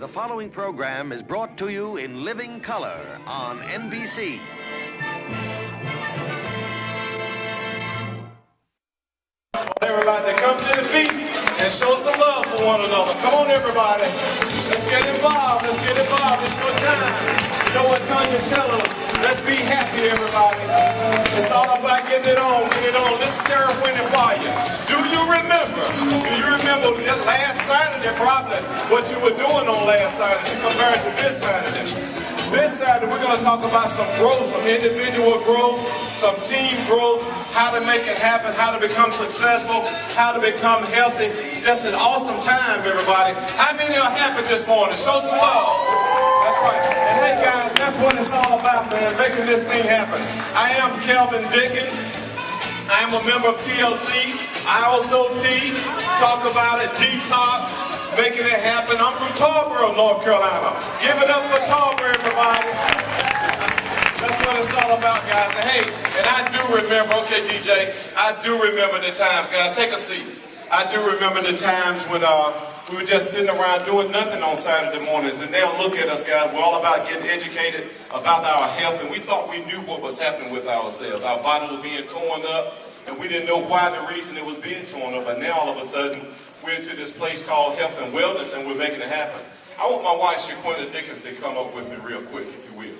following program is brought to you in living color on NBC. Everybody, come to the feet and show some love for one another. Come on, everybody. Let's get involved. Let's get involved. It's your time. You know what Tanya tells us? Let's be happy, everybody. It's all about getting it on. Get it on. Listen to her winning fire. Do you remember? Do you remember that last Saturday, probably, what you were doing on last Saturday compared to this Saturday? This Saturday, we're going to talk about some growth, some individual growth, some team growth, how to make it happen, how to become successful, how to become healthy. Just an awesome time, everybody. How many are happy this morning? Show some love. That's right. And hey, guys, that's what it's all about, man, making this thing happen. I am Kelvin Dickens. I am a member of TLC. I also talk about it, detox, making it happen. I'm from Tarboro, North Carolina. Give it up for Tarboro, everybody. That's what it's all about, guys. And hey, and I do remember, okay, DJ, I do remember the times, guys. Take a seat. I do remember the times when we were just sitting around doing nothing on Saturday mornings, and they'll look at us, guys. We're all about getting educated about our health, and we thought we knew what was happening with ourselves. Our body was being torn up, and we didn't know why the reason it was being torn up. But now all of a sudden, we're into this place called health and wellness, and we're making it happen. I want my wife, Shaquita Dickens, to come up with me real quick, if you will.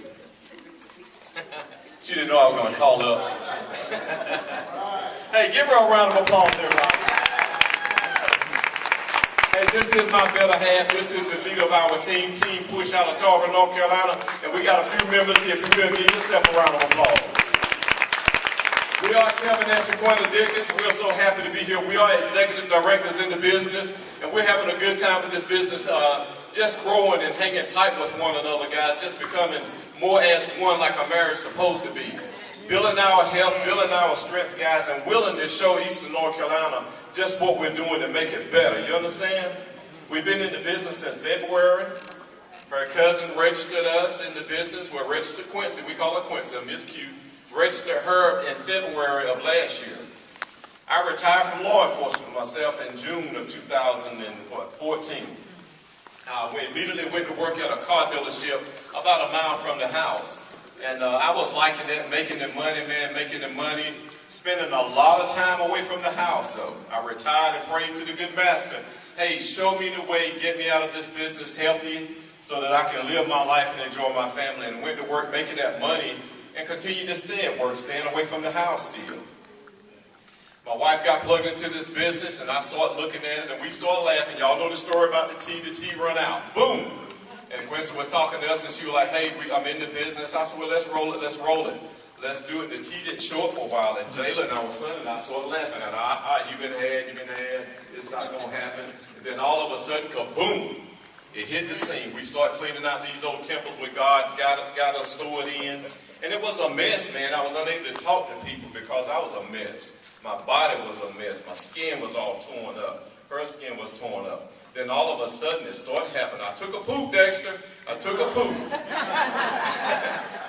She didn't know I was going to call up. Hey, give her a round of applause, everybody. Hey, this is my better half. This is the leader of our team, Team Push out of Tarboro, North Carolina. And we got a few members here. If you will, give yourself a round of applause. We are Kevin and Shaquita Dickens. We're so happy to be here. We are executive directors in the business, and we're having a good time with this business, just growing and hanging tight with one another, guys, just becoming more as one like a marriage is supposed to be. Building our health, building our strength, guys, and willing to show Eastern North Carolina just what we're doing to make it better. You understand? We've been in the business since February. Her cousin registered us in the business. We're registered Quincy. We call her Quincy, Miss Cute. Registered her in February of last year. I retired from law enforcement myself in June of 2014. We immediately went to work at a car dealership about a mile from the house. And I was liking it, making the money, man, making the money, spending a lot of time away from the house, though. I retired and prayed to the good master. Hey, show me the way, get me out of this business healthy so that I can live my life and enjoy my family. And went to work making that money and continued to stay at work, staying away from the house still. My wife got plugged into this business, and I started looking at it, and we started laughing. Y'all know the story about the tea run out. Boom! And Quincy was talking to us, and she was like, hey, I'm in the business. I said, well, let's roll it. Let's do it. The tea didn't show up for a while, and Jayla, our son, and I started laughing at her. You've been had. It's not going to happen. And then all of a sudden, kaboom! It hit the scene. We started cleaning out these old temples where God got us stored in. And it was a mess, man. I was unable to talk to people because I was a mess. My body was a mess. My skin was all torn up. Her skin was torn up. Then all of a sudden it started happening. I took a poop, Dexter. I took a poop.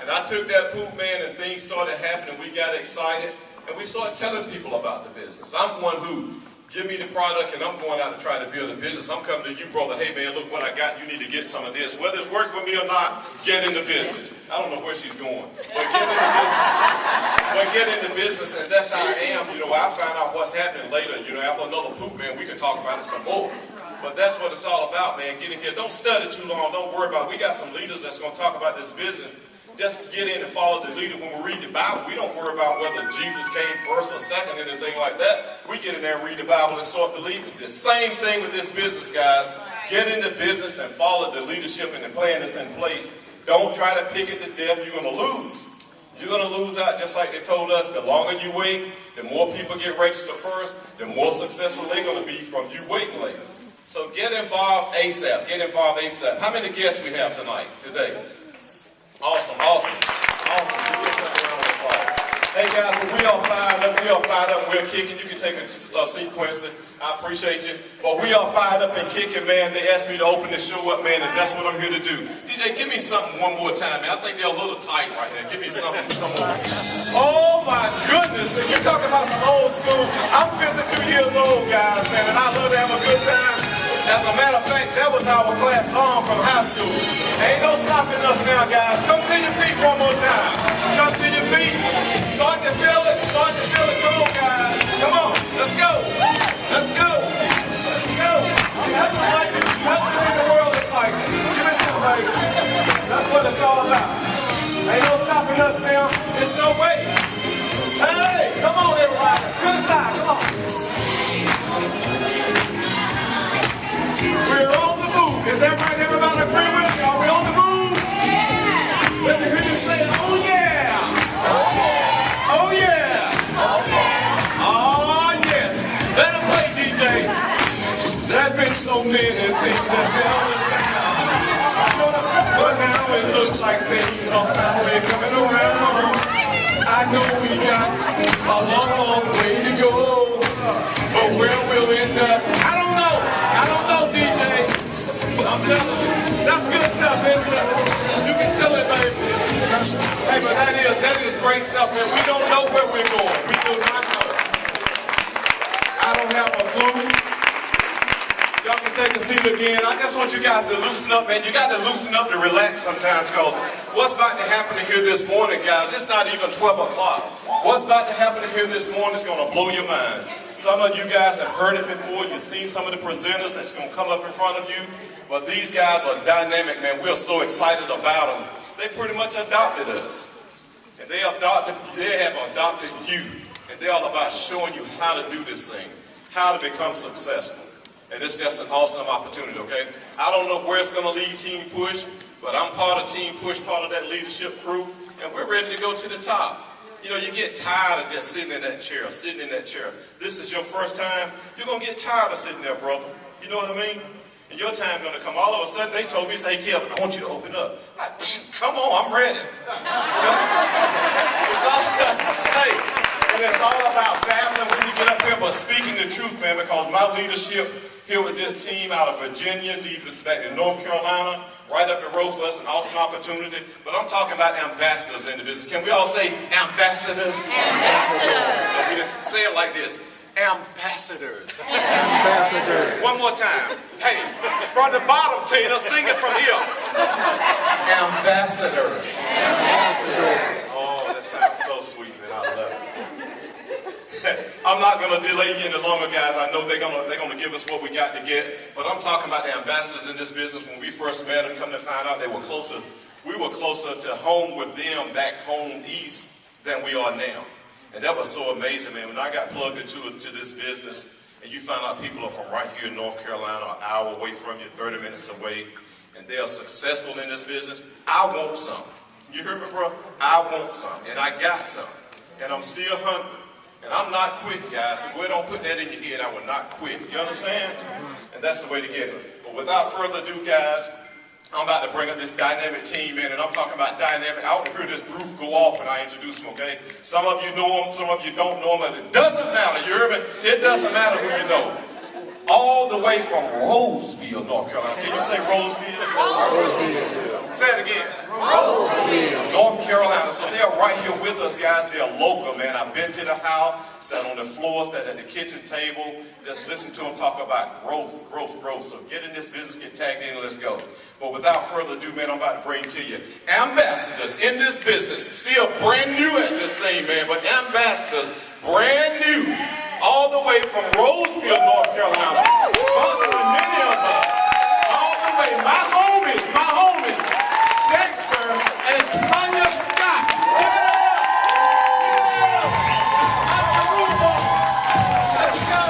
And I took that poop, man, and things started happening. We got excited. And we started telling people about the business. I'm one who, give me the product and I'm going out to try to build a business. I'm coming to you, brother. Hey, man, look what I got. You need to get some of this. Whether it's working for me or not, get in the business. I don't know where she's going. But get in the business. But get in the business, and that's how I am. You know, I find out what's happening later. You know, after another poop, man, we can talk about it some more. But that's what it's all about, man. Get in here. Don't study too long. Don't worry about it. We got some leaders that's going to talk about this business. Just get in and follow the leader. When we read the Bible, we don't worry about whether Jesus came first or second, anything like that. We get in there and read the Bible and start believing. The same thing with this business, guys. Get into business and follow the leadership and the plan that's in place. Don't try to pick it to death. You're going to lose. You're going to lose out just like they told us. The longer you wait, the more people get registered first, the more successful they're going to be from you waiting later. So get involved ASAP. Get involved ASAP. How many guests we have today? Awesome. Hey guys, we are fired up, we're kicking. You can take a seat, Quincy. I appreciate you. But we are fired up and kicking, man. They asked me to open the show up, man, and that's what I'm here to do. DJ, give me something one more time, man. I think they're a little tight right now. Give me something more. Oh my goodness, you're talking about some old school. I'm 52 years old, guys, man, and I love to have a good time. As a matter of fact, that was our class song from high school. Ain't no stopping us now, guys. Come to your feet one more time. Come to your feet. Start to feel it. Start to feel it. Come on, guys. Come on. Let's go. Let's go. Let's go. Nothing like it. Nothing in the world is like it. Give me some, baby. That's what it's all about. Ain't no stopping us now. There's no way. Hey, come on, everybody. To the side. Come on. We're on the move. Is that right? Everybody agree with me? Are we on the move? Yeah. Let me hear you say, oh yeah. Oh yeah. Oh yeah. Oh yeah. Oh yes. Let it play, DJ. There's been so many things that's held us down. But now it looks like things are finally coming around. I know we got a long way to go. But where we'll end up, I don't know. I don't know, DJ. I'm telling you, that's good stuff, isn't it? You can tell it, baby. Hey, but that is great stuff, man. We don't know where we're going. We do not know. I don't have a clue. Y'all can take a seat again. I just want you guys to loosen up, man. You got to loosen up to relax sometimes, because what's about to happen here this morning, guys, it's not even 12 o'clock. What's about to happen here this morning is going to blow your mind. Some of you guys have heard it before. You've seen some of the presenters that's going to come up in front of you. But these guys are dynamic, man. We're so excited about them. They pretty much adopted us. And they have adopted you. And they're all about showing you how to do this thing, how to become successful. And it's just an awesome opportunity, okay? I don't know where it's going to lead Team Push, but I'm part of Team Push, part of that leadership crew, and we're ready to go to the top. You know, you get tired of just sitting in that chair, sitting in that chair. This is your first time, you're going to get tired of sitting there, brother. You know what I mean? And your time's going to come. All of a sudden, they told me, say, hey, Kevin, I want you to open up. Like, come on, I'm ready. You know? It's all about, hey, and it's all about babbling when you get up here, but speaking the truth, man, because my leadership here with this team out of Virginia, leads us back to North Carolina, right up the road for us, an awesome opportunity. But I'm talking about ambassadors in the business. Can we all say ambassadors? Ambassadors. So we just say it like this. Ambassadors. Ambassadors. One more time. Hey, from the bottom, Taylor, sing it from here. Ambassadors. Ambassadors. Oh, that sounds so sweet, man. I love it. I'm not going to delay you any longer, guys. I know they're gonna give us what we got to get. But I'm talking about the ambassadors in this business. When we first met them, come to find out they were closer. We were closer to home with them back home east than we are now. And that was so amazing, man. When I got plugged into this business, and you find out people are from right here in North Carolina, an hour away from you, 30 minutes away, and they are successful in this business, I want some. You hear me, bro? I want some, and I got some. And I'm still hungry. And I'm not quitting, guys. So go ahead, don't put that in your head. I will not quit. You understand? And that's the way to get it. But without further ado, guys, I'm about to bring up this dynamic team, man. And I'm talking about dynamic. I want to hear this roof go off when I introduce them, okay? Some of you know them, some of you don't know them. And it doesn't matter. You hear me? It doesn't matter who you know. All the way from Roseville, North Carolina. Can you say Roseville? Roseville. Say it again. Roseville. North Carolina. So they're right here with us, guys. They're local, man. I've been to the house, sat on the floor, sat at the kitchen table, just listen to them talk about growth. So get in this business, get tagged in, and let's go. But without further ado, man, I'm about to bring to you ambassadors in this business. Still brand new at this thing, man, but ambassadors, brand new, all the way from Roseville, North Carolina, sponsoring many of us. All the way, my homies, Dexter and Tanya Scott. Give it up! Out the roof on. Let's go!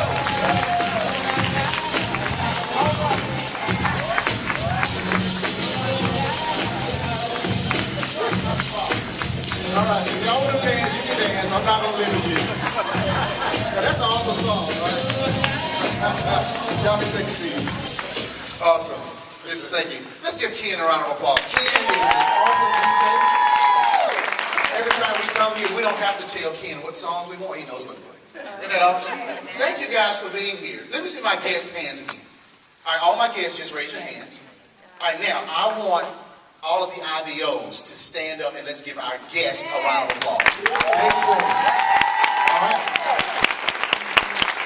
All right, if y'all want to dance, you can dance. I'm not going to limit you. That's an awesome song, right? Y'all can take a seat. Awesome. Listen, thank you. Let's give Ken a round of applause. Ken is an awesome DJ. Every time we come here, we don't have to tell Ken what songs we want. He knows what to play. Isn't that awesome? Thank you guys for being here. Let me see my guests' hands again. All right, all my guests, just raise your hands. All right, now, I want all of the IBOs to stand up and let's give our guests a round of applause. Thank you so much. All right.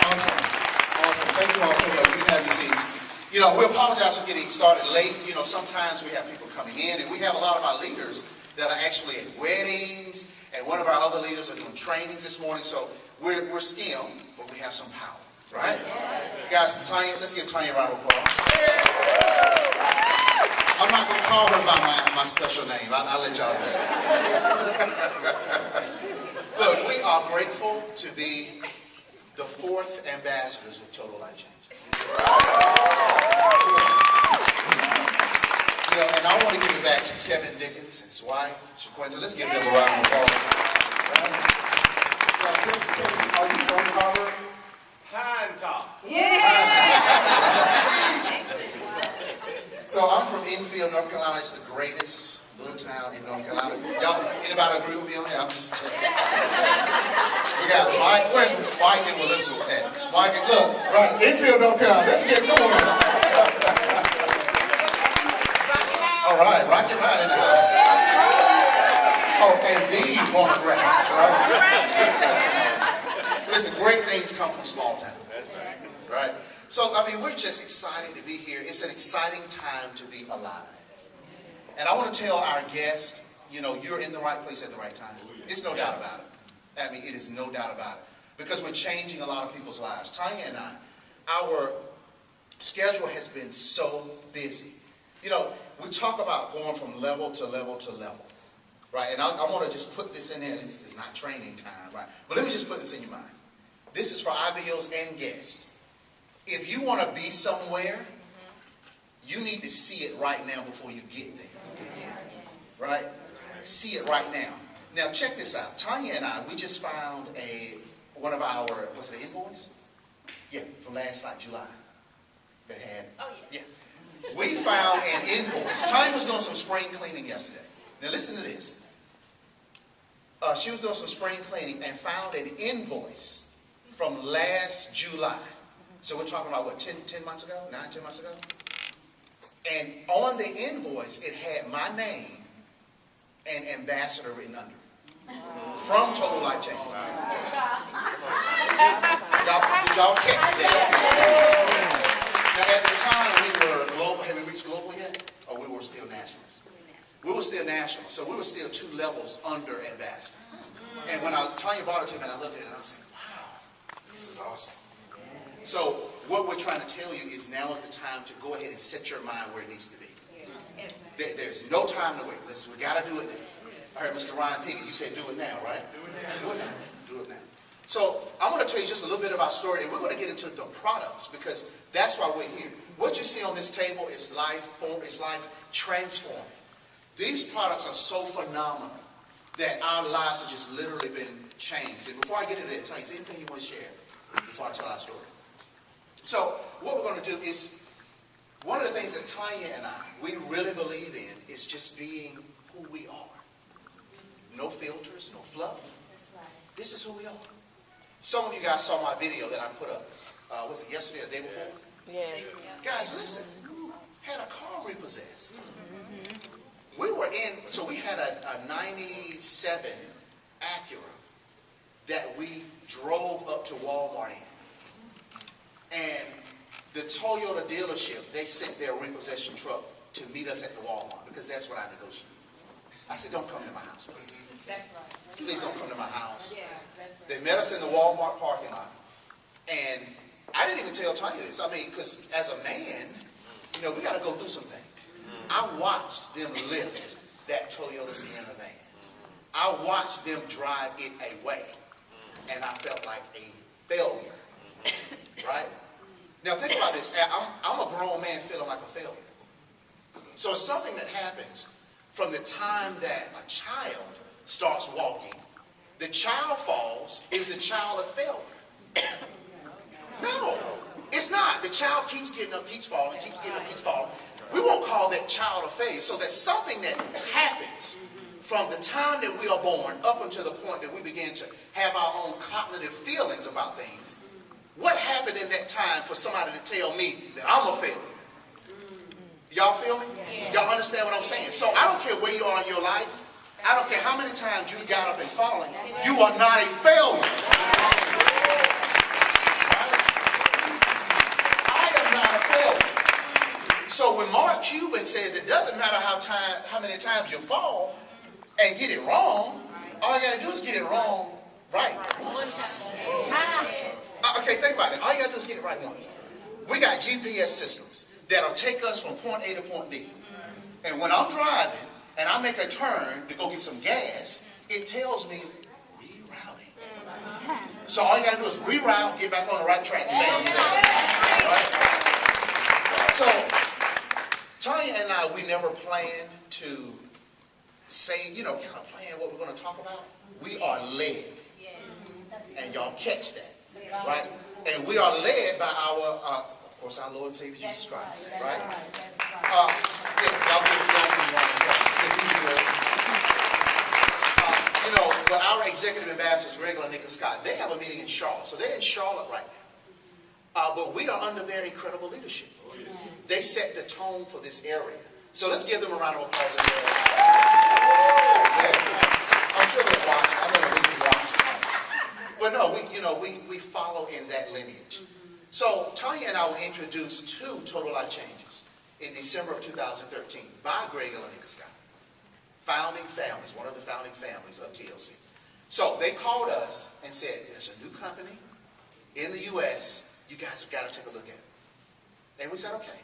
Awesome. Thank you all so much. You can have your seats. You we apologize for getting started late. Sometimes we have people coming in, and we have a lot of our leaders that are actually at weddings, and one of our other leaders are doing trainings this morning, so we're skim, but we have some power, right? Guys, Tanya, let's give Tanya a round of applause. I'm not going to call her by my special name. I'll let y'all know. Look, we are grateful to be the 4th ambassadors with Total Life Changes. And I want to give it back to Kevin Dickens and his wife, Shaquenta. Let's give them a round of applause. Kevin, are you from Harvard? Pine Tops. Yeah. So I'm from Enfield, North Carolina. It's the greatest little town in North Carolina. Y'all, anybody agree with me on that? I'm just checking. We got Mike. Where's Mike and Melissa at? Mike and look, right, Enfield, North Carolina. Let's get going. All right, Rocky Mountain in the house. Oh, and these want records, right? Listen, great things come from small towns, right? So, we're just excited to be here. It's an exciting time to be alive. And I want to tell our guests, you're in the right place at the right time. It's no doubt about it. It is no doubt about it. Because we're changing a lot of people's lives. Tanya and I, our schedule has been so busy. We talk about going from level to level to level, right? And I want to just put this in there. It's not training time, right? But let me just put this in your mind. This is for IBOs and guests. If you want to be somewhere, you need to see it right now before you get there, right? See it right now. Now, check this out. Tanya and I, we just found one of our, was it an invoice? Yeah, from last July, that had, yeah. We found an invoice. Tanya was doing some spring cleaning yesterday. Now, listen to this. She was doing some spring cleaning and found an invoice from last July. So we're talking about, what, 10 months ago? 10 months ago? And on the invoice, it had my name and ambassador written under it. From Total Life Changes. Did y'all catch that? Now, at the time, we were global. Have we reached global yet? Or we were still nationals? We were still national. So we were still 2 levels under ambassador. And when Tanya brought it to me, and I looked at it, and I was like, wow, this is awesome. So what we're trying to tell you is now is the time to go ahead and set your mind where it needs to be. There's no time to wait. Listen, we got to do it now. I heard Mr. Ryan Piggott, you said do it now, right? Do it now. Do it now. Do it now. So I'm going to tell you just a little bit about story, and we're going to get into the products because that's why we're here. What you see on this table is life transforming. These products are so phenomenal that our lives have just literally been changed. And before I get into that, tell you, is there anything you want to share before I tell our story? So what we're going to do is, one of the things that Tanya and I, we really believe in is just being who we are. No filters, no fluff. This is who we are. Some of you guys saw my video that I put up. Was it yesterday or the day before? Yeah. Guys, listen. Had a car repossessed. We were in, so we had a 97 Acura that we drove up to Walmart in. And the Toyota dealership, they sent their repossession truck to meet us at the Walmart because that's what I negotiated. I said, don't come to my house, please. That's right. Please don't come to my house. Yeah, that's right. They met us in the Walmart parking lot. And I didn't even tell Tanya this. Because as a man, we got to go through some things. I watched them lift that Toyota Sienna van. I watched them drive it away. And I felt like a failure. Right? Now think about this. I'm a grown man feeling like a failure. So it's something that happens from the time that a child starts walking. The child falls. Is the child a failure? No, it's not. The child keeps getting up, keeps falling, keeps getting up, keeps falling. We won't call that child a failure. So there's something that happens from the time that we are born up until the point that we begin to have our own cognitive feelings about things. What happened in that time for somebody to tell me that I'm a failure? Y'all feel me? Y'all understand what I'm saying? So I don't care where you are in your life. I don't care how many times you got up and fallen. You are not a failure. I am not a failure. it doesn't matter how many times you fall and get it wrong. All you got to do is get it wrong right once. Okay, think about it. All you got to do is get it right once. We got GPS systems that'll take us from point A to point B. And when I'm driving and I make a turn to go get some gas, it tells me rerouting. So all you got to do is reroute, get back on the right track, and back on there. Right? So Tanya and I, we never planned to say, kind of plan what we're going to talk about. We are led. And y'all catch that. Right? And we are led by our, of course, our Lord and Savior Jesus Christ. Right? But our executive ambassadors, Raleigh and Nick Scott, they have a meeting in Charlotte. So they're in Charlotte right now. But we are under their incredible leadership. They set the tone for this area. So let's give them a round of applause. I'm sure they're watching. I know the leaders watching. But no, we follow in that lineage. So Tanya and I were introduced to Total Life Changes in December of 2013 by Greg and Nick Scott. Founding families, one of the founding families of TLC. So they called us and said, there's a new company in the U.S. You guys have got to take a look at it. And we said, okay.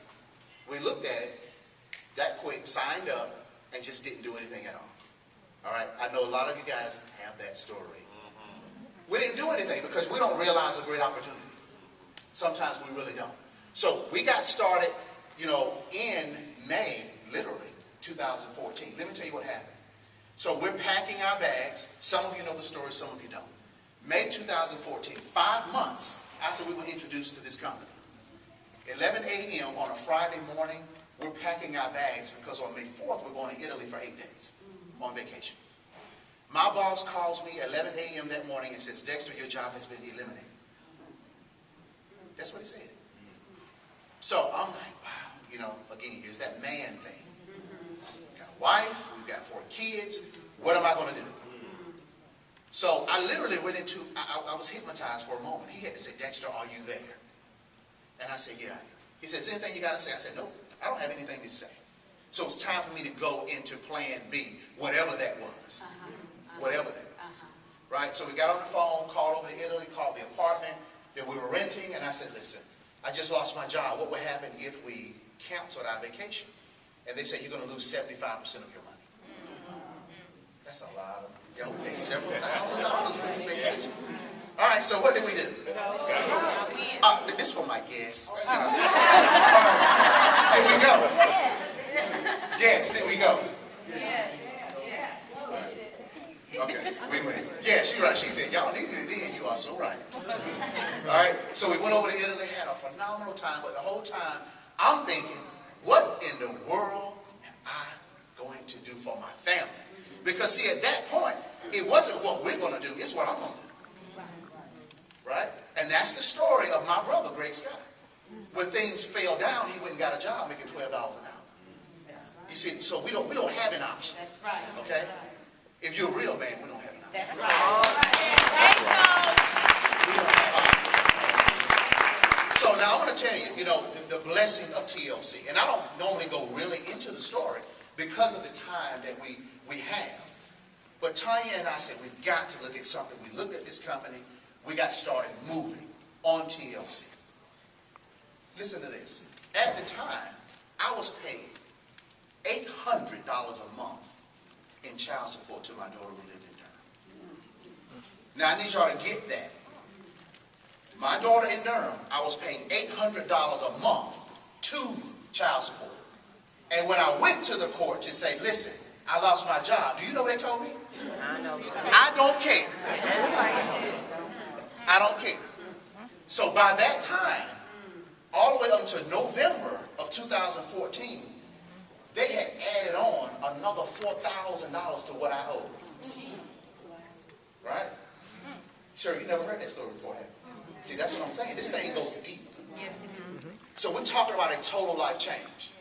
We looked at it that quick, signed up, and just didn't do anything at all. All right? I know a lot of you guys have that story. We didn't do anything because we don't realize a great opportunity. Sometimes we really don't. So we got started, in May, literally, 2014. Let me tell you what happened. So we're packing our bags. Some of you know the story, some of you don't. May 2014, 5 months after we were introduced to this company. 11 a.m. on a Friday morning, we're packing our bags because on May 4th, we're going to Italy for 8 days on vacation. My boss calls me 11 a.m. that morning and says, Dexter, your job has been eliminated. That's what he said. So I'm like, wow, again, here's that man thing. We've got a wife, we've got 4 kids. What am I going to do? So I literally went into, I was hypnotized for a moment. He had to say, Dexter, are you there? And I said, yeah, I am. He says, anything you got to say? I said, no, I don't have anything to say. So it's time for me to go into plan B, whatever that was. Whatever that was. Right? So we got on the phone, called over to Italy, called the apartment that we were renting, and I said, listen, I just lost my job. What would happen if we canceled our vacation? And they said, you're going to lose 75% of your money. That's a lot of, y'all pay several $1,000s for this vacation. All right, so what did we do? This is for my guests. There we go. Yes, there we go. Okay, we went. Yeah, she's right. She said, y'all needed it then. You are so right. All right, so we went over to Italy, had a phenomenal time, but the whole time, I'm thinking, what in the world am I going to do for my family? Because, see, at that point, it wasn't what we're going to do, it's what I'm going to do. Right? And that's the story of my brother, Greg Scott. When things fell down, he went and got a job making $12 an hour. You see, so we don't have an option. That's right. Okay? If you're a real man, we don't have an option. That's right. So now I want to tell you, the blessing of TLC. And I don't normally go really into the story because of the time that we have. But Tanya and I said, we've got to look at something. We looked at this company. We got started moving on TLC. Listen to this. At the time, I was paid $800 a month in child support to my daughter who lived in Durham. Now, I need y'all to get that. My daughter in Durham, I was paying $800 a month to child support. And when I went to the court to say, listen, I lost my job, do you know what they told me? I don't care. I don't care. So by that time, all the way up to November of 2014, they had added on another $4,000 to what I owed. Right? Sure, you never heard that story before, have you? See, that's what I'm saying. This thing goes deep. So we're talking about a total life change.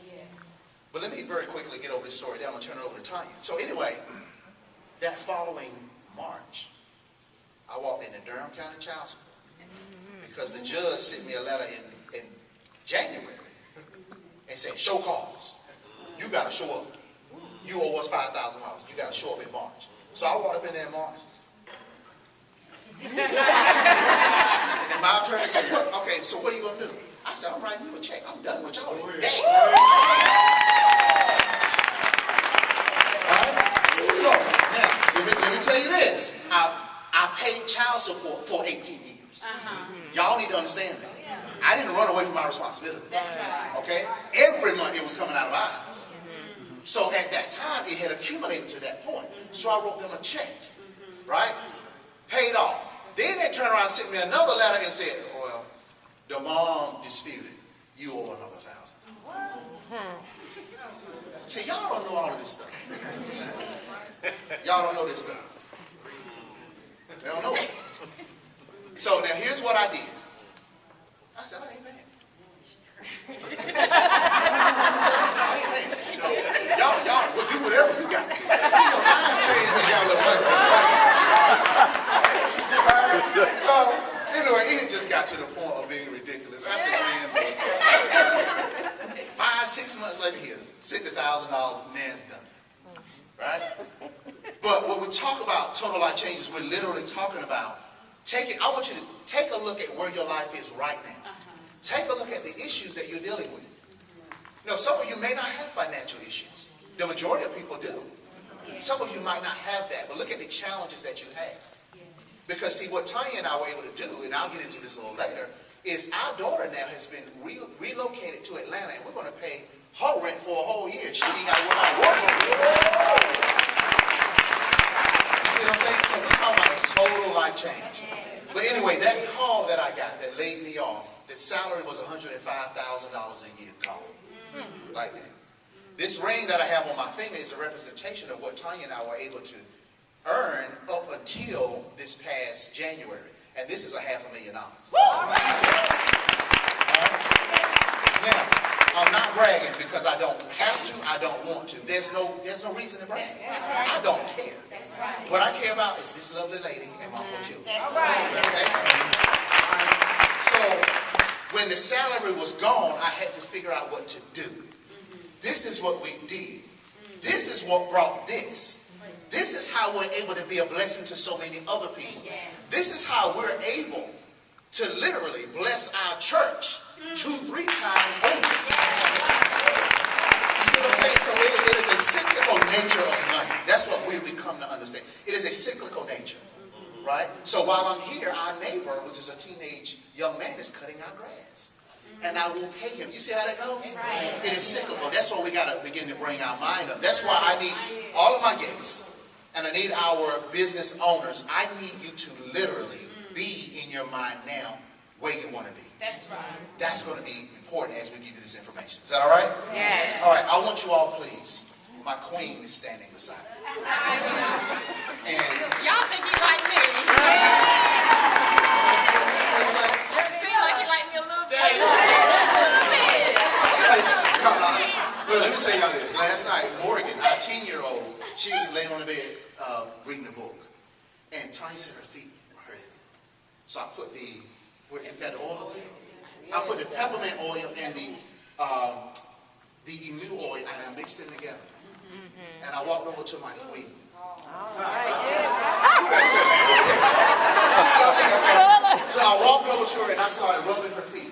But let me very quickly get over this story. Then I'm going to turn it over to Tanya. So anyway, that following March, I walked into Durham County Child Support because the judge sent me a letter in January and said, show cause. you got to show up. You owe us $5,000. You got to show up in March. So I walked up in there in March. And my attorney said, what? Okay, so what are you going to do? I said, I'm writing you a check. I'm done with y'all today. So, now, let me tell you this. I paid child support for 18 years. Y'all need to understand that. I didn't run away from my responsibilities. Okay? Every month it was coming out of our house. So at that time, it had accumulated to that point. So I wrote them a check. Right? Paid off. Then they turned around and sent me another letter and said, well, the mom disputed. You owe another $1,000. See, y'all don't know all of this stuff. Y'all don't know this stuff. They don't know it. So now here's what I did. I said, I ain't paying. I ain't paying. You know, y'all will do whatever you got. See, your mind changed when you got a little money. So, anyway, it just got to the point of being ridiculous. I said, man, 5-6 months later here, $60,000, man's done. Right? But when we talk about total life changes, we're literally talking about I want you to take a look at where your life is right now. Take a look at the issues that you're dealing with. You know, some of you may not have financial issues. The majority of people do. Some of you might not have that, but look at the challenges that you have. Because see, what Tanya and I were able to do, and I'll get into this a little later, is our daughter now has been relocated to Atlanta, and we're going to pay her rent for a whole year. She ain't got to work out. You see what I'm saying? So we're talking about a total life change. But anyway, that call that I got that laid me off, that salary was $105,000 a year call. Like that. This ring that I have on my finger is a representation of what Tanya and I were able to earn up until this past January. And this is $500,000. Now, I'm not bragging because I don't have to, I don't want to. There's no reason to brag. I don't care. What I care about is this lovely lady and my 4 children. Okay? So, when the salary was gone, I had to figure out what to do. This is what we did. This is what brought this. This is how we're able to be a blessing to so many other people. This is how we're able to literally bless our church 2-3 times over. You see what I'm saying? So it is a cyclical nature of money. That's what we've become to understand. It is a cyclical nature, right? So while I'm here, our neighbor, which is a teenage young man, is cutting our grass. And I will pay him. You see how that goes? It is cyclical. That's why we got to begin to bring our mind up. That's why I need all of my guests, and I need our business owners. I need you to literally be in your mind now where you want to be. That's right. That's going to be important as we give you this information. Is that all right? Yes. All right. I want you all, please. My queen is standing beside me. And y'all think he like me? It seems like he like me a little bit. Well, let me tell y'all this. Last night, Morgan, our 10-year-old, she was laying on the bed reading a book. And Tanya said her feet were hurting. So I put you got the oil in? I put the peppermint oil and the emu oil, and I mixed them together. And I walked over to my queen. So I walked over to her and I started rubbing her feet.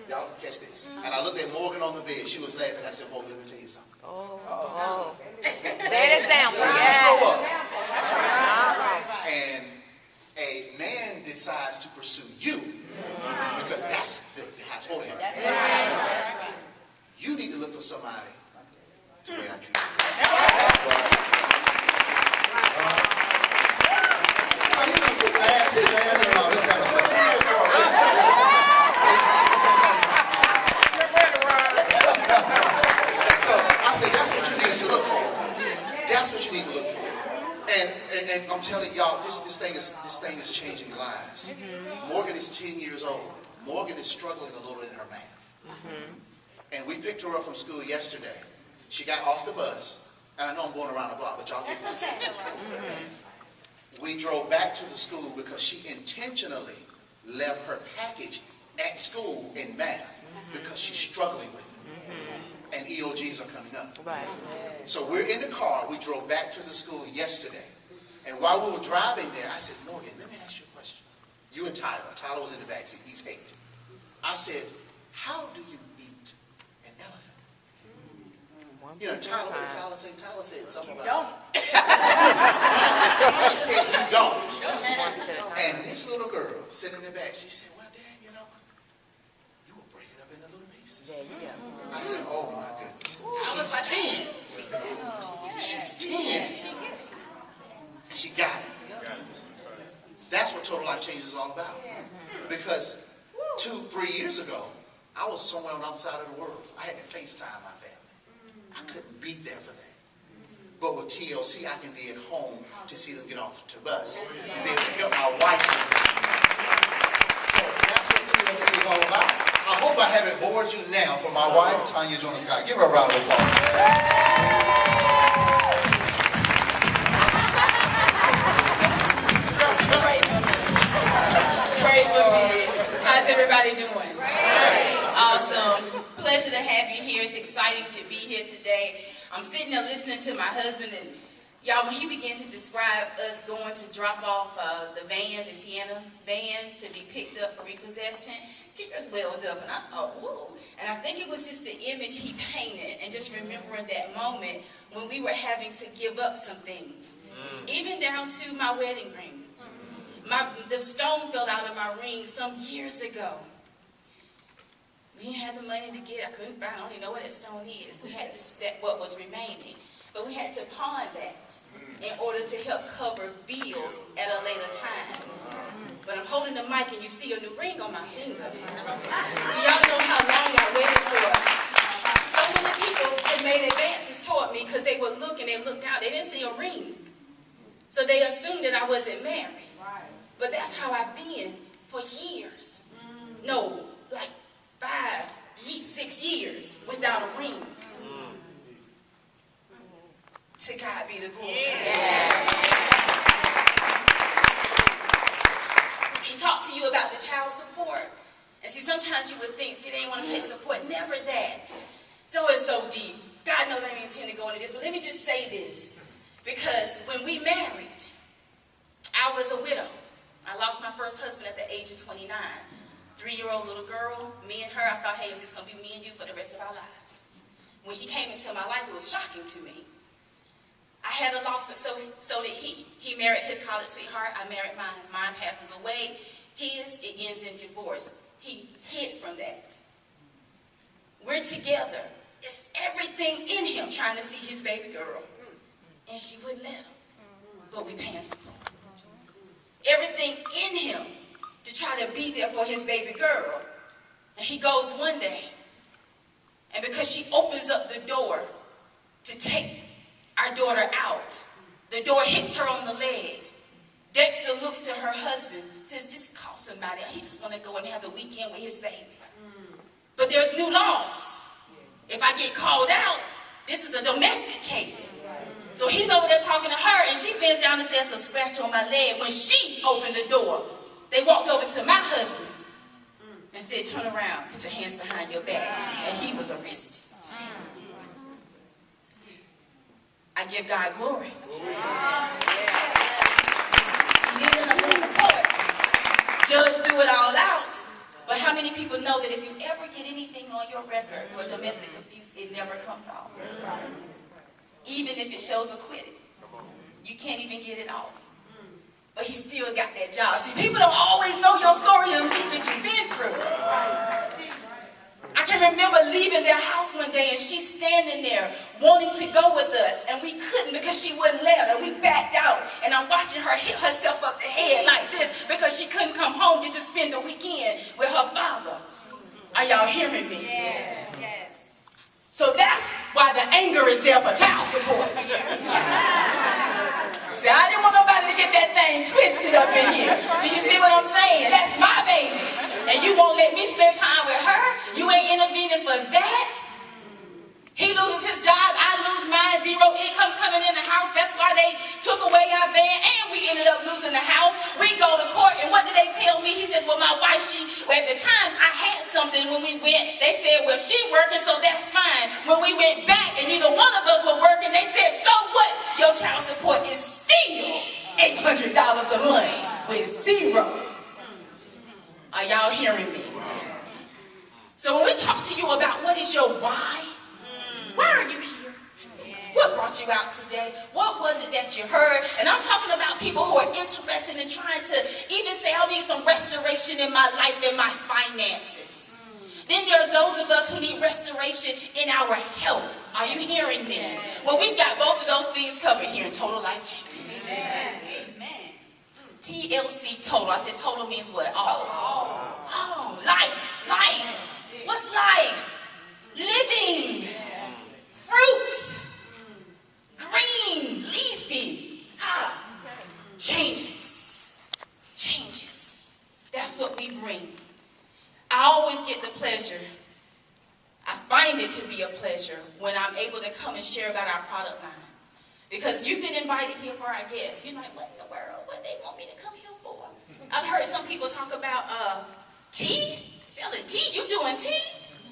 Y'all catch this. And I looked at Morgan on the bed. She was laughing. I said, Morgan, let me tell you something. Set example. When you grow up and a man decides to pursue you, because that's the high sport here, you need to look for somebody the way I treat you. You know, some ass and all this kind of stuff. So I said, that's what you need to look for. That's what you need to look for. And I'm telling y'all, this thing is changing lives. Morgan is 10 years old. Morgan is struggling a little in her math. And we picked her up from school yesterday. She got off the bus, and I know I'm going around the block, but y'all get this. We drove back to the school because she intentionally left her package at school in math because she's struggling with it. and EOGs are coming up. Right. So we're in the car. We drove back to the school yesterday. And while we were driving there, I said, Morgan, let me ask you a question. You and Tyler. Tyler was in the back seat. He's 8. I said, how do you eat an elephant? You know, Tyler, what did Tyler say? Tyler said something about Tyler said you don't. And this little girl sitting in the back, she said, well, Dad, you know, you will break it up into little pieces. I said, oh my goodness. She's 10. She's 10. She got it. That's what Total Life Change is all about. Because 2-3 years ago, I was somewhere on the other side of the world. I had to FaceTime my family. I couldn't be there for that. But with TLC, I can be at home to see them get off the bus and be able to help my wife. So that's what TLC is all about. I hope I haven't bored you now for my wife, Tanya Jonas-Scott. Give her a round of applause. How's everybody doing? Awesome. Pleasure to have you here. It's exciting to be here today. I'm sitting there listening to my husband, and y'all, when he began to describe us going to drop off the van, the Sienna van, to be picked up for repossession, tears welled up, and I thought, whoa. And I think it was just the image he painted, and just remembering that moment when we were having to give up some things, even down to my wedding ring. The stone fell out of my ring some years ago. We didn't have the money to get it. I couldn't buy it. I don't even know what that stone is. We had what was remaining. But we had to pawn that in order to help cover bills at a later time. But I'm holding the mic and you see a new ring on my finger. Do y'all know how long I waited for it? So many people had made advances toward me because they were looking, they looked out, they didn't see a ring. So they assumed that I wasn't married. But that's how I've been for years. No, like 5, 6 years without a ring. To God be the glory. He talked to you about the child support. And see, sometimes you would think, see, they didn't want to pay support. Never that. So it's so deep. God knows I didn't intend to go into this, but let me just say this. Because when we married, I was a widow. I lost my first husband at the age of 29. 3-year-old little girl, me and her, I thought, hey, it's just going to be me and you for the rest of our lives. When he came into my life, it was shocking to me. I had a loss, but so did he. He married his college sweetheart. I married mine. Mine passes away. His, it ends in divorce. He hid from that. We're together. It's everything in him trying to see his baby girl. And she wouldn't let him. But we paying support. Everything in him to try to be there for his baby girl. And he goes one day, and because she opens up the door to take our daughter out, the door hits her on the leg. Dexter looks to her husband, says, just call somebody. He just want to go and have the weekend with his baby. But there's new laws. If I get called out, this is a domestic case. So he's over there talking to her, and she bends down and says, a scratch on my leg. When she opened the door, they walked over to my husband and said, turn around, put your hands behind your back. And he was arrested. I give God glory. Even in the court, judge threw it all out. But how many people know that if you ever get anything on your record for domestic abuse, it never comes off? Even if it shows acquitted, you can't even get it off. But he still got that job. See, people don't always know your story and the things that you've been through. I can remember leaving their house one day and she's standing there wanting to go with us, and we couldn't because she wouldn't let her. We backed out, and I'm watching her hit herself up the head like this because she couldn't come home just to spend the weekend with her father. Are y'all hearing me? Yes. So that's why the anger is there for child support. See, I didn't want nobody to get that thing twisted up in here. Do you see what I'm saying? That's my baby. And you won't let me spend time with her? You ain't intervening for that? He loses his job, I lose mine, 0 income coming in the house. That's why they took away our van, and we ended up losing the house. We go to court, and what did they tell me, he says, well, my wife, at the time I had something when we went, they said, well, she working, so that's fine. When we went back and neither one of us were working, they said, so what? Your child support is still $800 a month with zero. Are y'all hearing me? So when we talk to you about what is your why are you here? What brought you out today? What was it that you heard? And I'm talking about people who are interested in trying to even say, I need some restoration in my life and my finances. Then there's those of us who need restoration in our health. Are you hearing me? Well, we've got both of those things covered here in Total Life Changes. Amen. TLC, total. I said total means what? All. Oh, life. What's life? Living. Fruit. Green. Leafy. Changes. That's what we bring. I always get the pleasure. I find it to be a pleasure when I'm able to come and share about our product line. Because you've been invited here for our guests. You're like, what in the world? What they want me to come here for? I've heard some people talk about tea. Selling tea? You doing tea?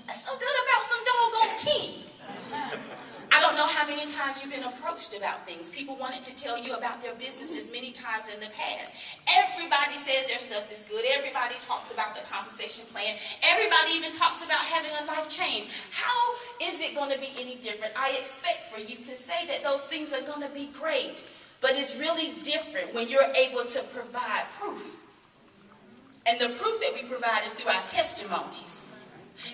That's so good about some doggone tea. I don't know how many times you've been approached about things. People wanted to tell you about their businesses many times in the past. Everybody says their stuff is good. Everybody talks about the compensation plan. Everybody even talks about having a life change. How is it going to be any different? I expect for you to say that those things are going to be great. But it's really different when you're able to provide proof. And the proof that we provide is through our testimonies.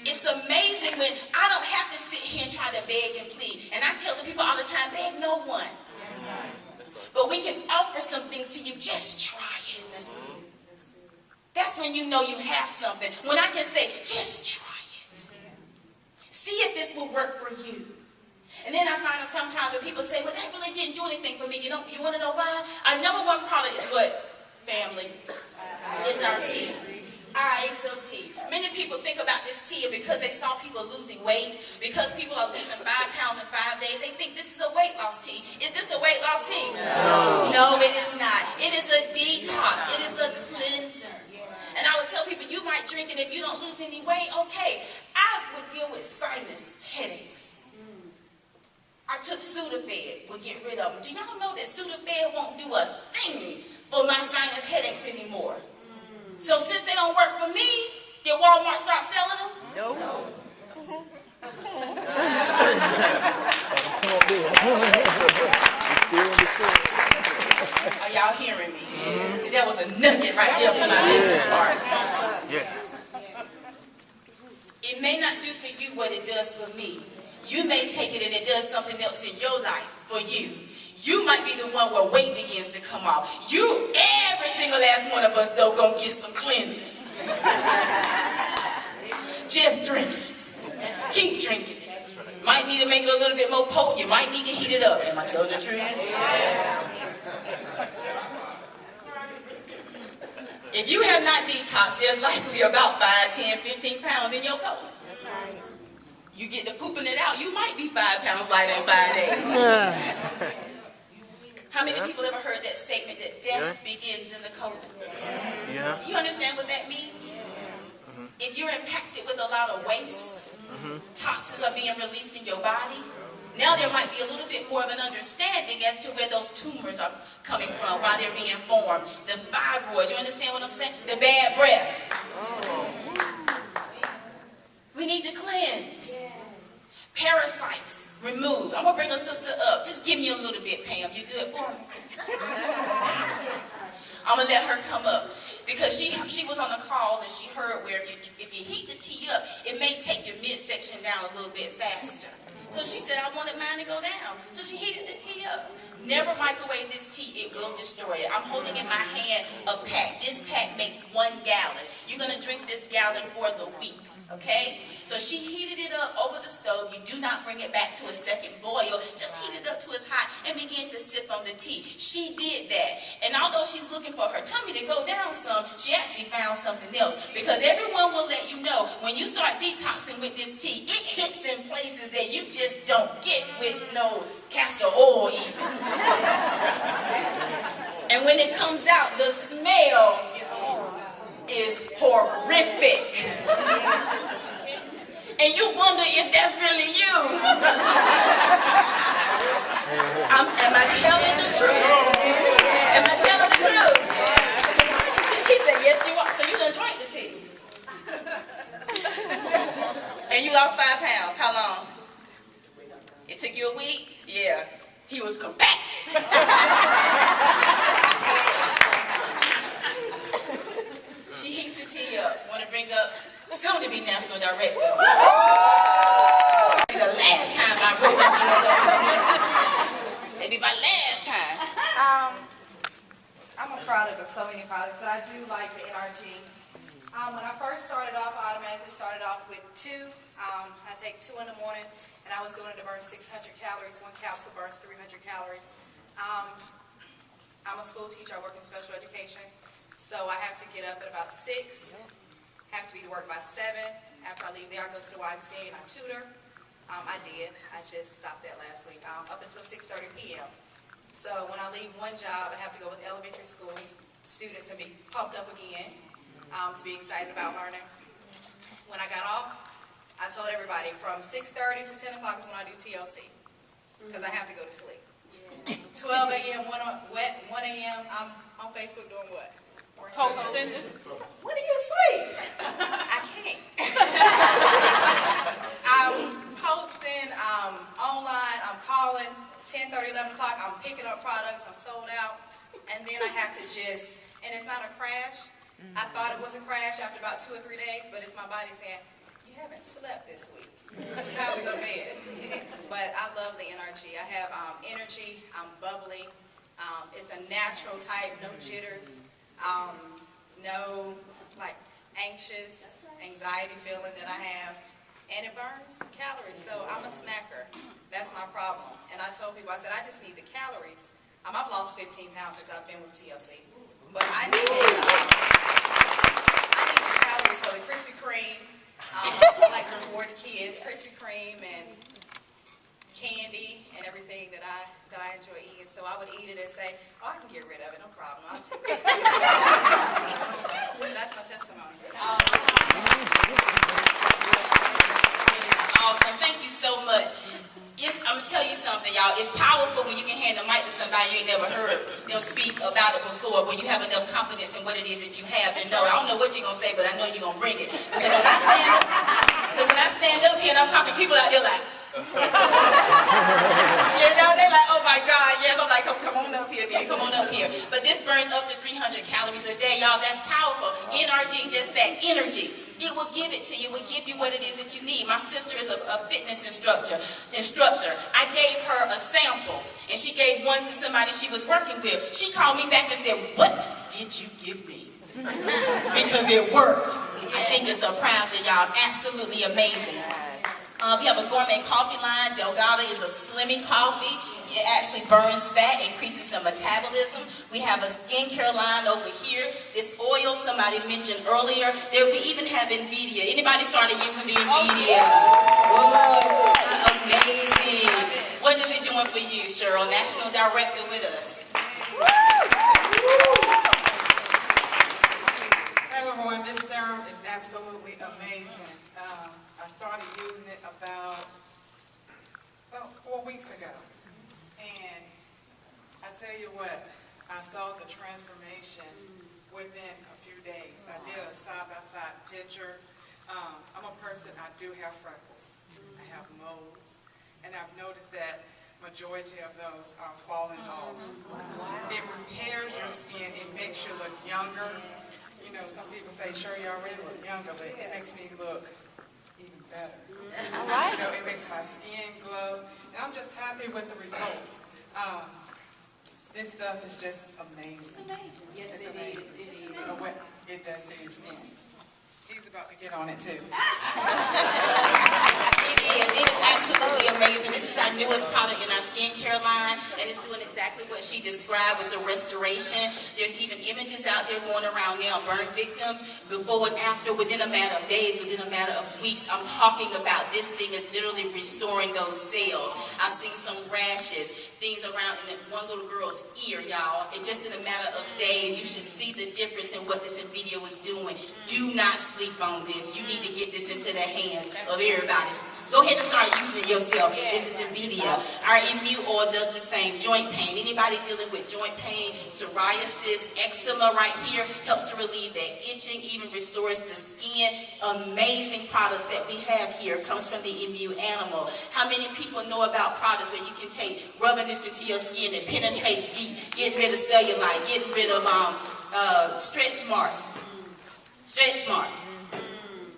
It's amazing when I don't have to sit here and try to beg and plead. And I tell the people all the time, beg no one. But we can offer some things to you. Just try it. That's when you know you have something. When I can say, just try it. See if this will work for you. And then I find that sometimes when people say, well, that really didn't do anything for me. You want to know why? Our number one product is what? Family. It's our tea. ISO tea. Many people think about this tea because they saw people losing weight, because people are losing 5 pounds in 5 days. They think this is a weight loss tea. Is this a weight loss tea? No, it is not. It is a detox. It is a cleanser. And I would tell people, you might drink it if you don't lose any weight. Okay, I would deal with sinus headaches. I took Sudafed, would get rid of them. Do y'all know that Sudafed won't do a thing for my sinus headaches anymore? So since they don't work for me, did Walmart stop selling them? No. Are y'all hearing me? See, that was a nugget right there for my business partners. It may not do for you what it does for me. You may take it and it does something else in your life for you. You might be the one where weight begins to come off. Every single last one of us, though, gonna get some cleansing. Just drink it. Keep drinking it. Might need to make it a little bit more potent. You might need to heat it up. Am I telling the truth? If you have not detoxed, there's likely about 5, 10, 15 pounds in your colon. You get to pooping it out, you might be 5 pounds lighter in 5 days. How many people ever heard that statement that death begins in the colon? Do you understand what that means? If you're impacted with a lot of waste, toxins are being released in your body. Now there might be a little bit more of an understanding as to where those tumors are coming from, why they're being formed. The fibroids, you understand what I'm saying? The bad breath. We need to cleanse. Parasites removed. I'm going to bring a sister up. Just give me a little bit, Pam. You do it for me. I'm going to let her come up. Because she was on a call and she heard where if you heat the tea up, it may take your midsection down a little bit faster. So she said, I wanted mine to go down. So she heated the tea up. Never microwave this tea. It will destroy it. I'm holding in my hand a pack. This pack makes 1 gallon. You're going to drink this gallon for the week. Okay? So she heated it up over the stove. You do not bring it back to a second boil. Just heat it up to it's hot and begin to sip on the tea. She did that. And although she's looking for her tummy to go down some, she actually found something else. Because everyone will let you know when you start detoxing with this tea, it hits in places that you just don't get with no castor oil even. And when it comes out, the smell horrific. And you wonder if that's really you. Am I telling the truth? Am I telling the truth? He said, yes, you are. So you done drank the tea. And you lost 5 pounds. How long? It took you a week? Yeah. He was compact. She heats the tea up. Want to bring up soon to be national director. The last time I broke up. Maybe my last time. I'm a product of so many products, but I do like the NRG. When I first started off, I automatically started off with 2. I take 2 in the morning, and I was doing it to burn 600 calories. 1 capsule burns 300 calories. I'm a school teacher. I work in special education, so I have to get up at about 6, have to be to work by 7. After I leave there, I go to the YMCA and I tutor. I just stopped that last week, up until 6:30 p.m. So when I leave one job, I have to go with elementary school students and be pumped up again, to be excited about learning. When I got off, I told everybody from 6:30 to 10 o'clock is when I do TLC, because I have to go to sleep. 12 a.m., 1 a.m., I'm on Facebook doing what? Posting. When are you asleep? I can't. I'm posting, online, I'm calling, 10:30, 11 o'clock, I'm picking up products, I'm sold out, and then I have to just, and it's not a crash. I thought it was a crash after about 2 or 3 days, but it's my body saying, you haven't slept this week. It's time to go to bed. But I love the NRG. I have energy, I'm bubbly, it's a natural type, no jitters, no like anxious, anxiety feeling that I have, and it burns calories, so I'm a snacker. That's my problem. And I told people, I said, I just need the calories. I've lost 15 pounds since I've been with TLC, but I need the calories for the Krispy Kreme. I like to reward the kids, Krispy Kreme and candy and everything that I enjoy eating. So I would eat it and say, oh, I can get rid of it, no problem. I'll take it. That's my testimony. Awesome. Thank you so much. I'm going to tell you something, y'all. It's powerful when you can hand the mic to somebody you ain't never heard them speak about it before, when you have enough confidence in what it is that you have to know. I don't know what you're going to say, but I know you're going to bring it. Because when I stand up here and I'm talking, people out there like, you know, they're like, oh my God, yes. I'm like, come on up here, then, come on up here. But this burns up to 300 calories a day, y'all. That's powerful. NRG, just that energy. It will give it to you. It will give you what it is that you need. My sister is a fitness instructor. I gave her a sample, and she gave one to somebody she was working with. She called me back and said, what did you give me? Because it worked. I think it's surprising, y'all. Absolutely amazing. We have a gourmet coffee line. Delgado is a slimming coffee. It actually burns fat, increases the metabolism. We have a skincare line over here. This oil somebody mentioned earlier. There we even have NVIDIA. Anybody started using the NVIDIA? Whoa, amazing. What is it doing for you, Cheryl? National Director with us. Hey everyone, this serum is absolutely amazing. I started using it about 4 weeks ago. And I tell you what, I saw the transformation within a few days. I did a side-by-side picture. I'm a person, I do have freckles. I have moles. And I've noticed that majority of those are falling off. It repairs your skin. It makes you look younger. You know, some people say, sure, you already look younger, but it makes me look even better. You know, it makes my skin glow. And I'm just happy with the results. This stuff is just amazing. Yes, it's it amazing. is. It is. You know what it does to your skin. He's about to get on it too. It is absolutely amazing. This is our newest product in our skincare line, and it's doing exactly what she described with the restoration. There's even images out there going around now, burn victims, before and after, within a matter of days, within a matter of weeks. I'm talking about this thing is literally restoring those cells. I've seen some rashes, things around in one little girl's ear, y'all. And just in a matter of days, you should see the difference in what this video is doing. Do not sleep on this. You need to get this into the hands of everybody. Go ahead and start using it yourself. This is NVIDIA. Our immune oil does the same. Joint pain. Anybody dealing with joint pain, psoriasis, eczema right here, helps to relieve that itching, even restores the skin. Amazing products that we have here comes from the immune animal. How many people know about products where you can take, rubbing this into your skin that penetrates deep, getting rid of cellulite, getting rid of stretch marks. Stretch marks.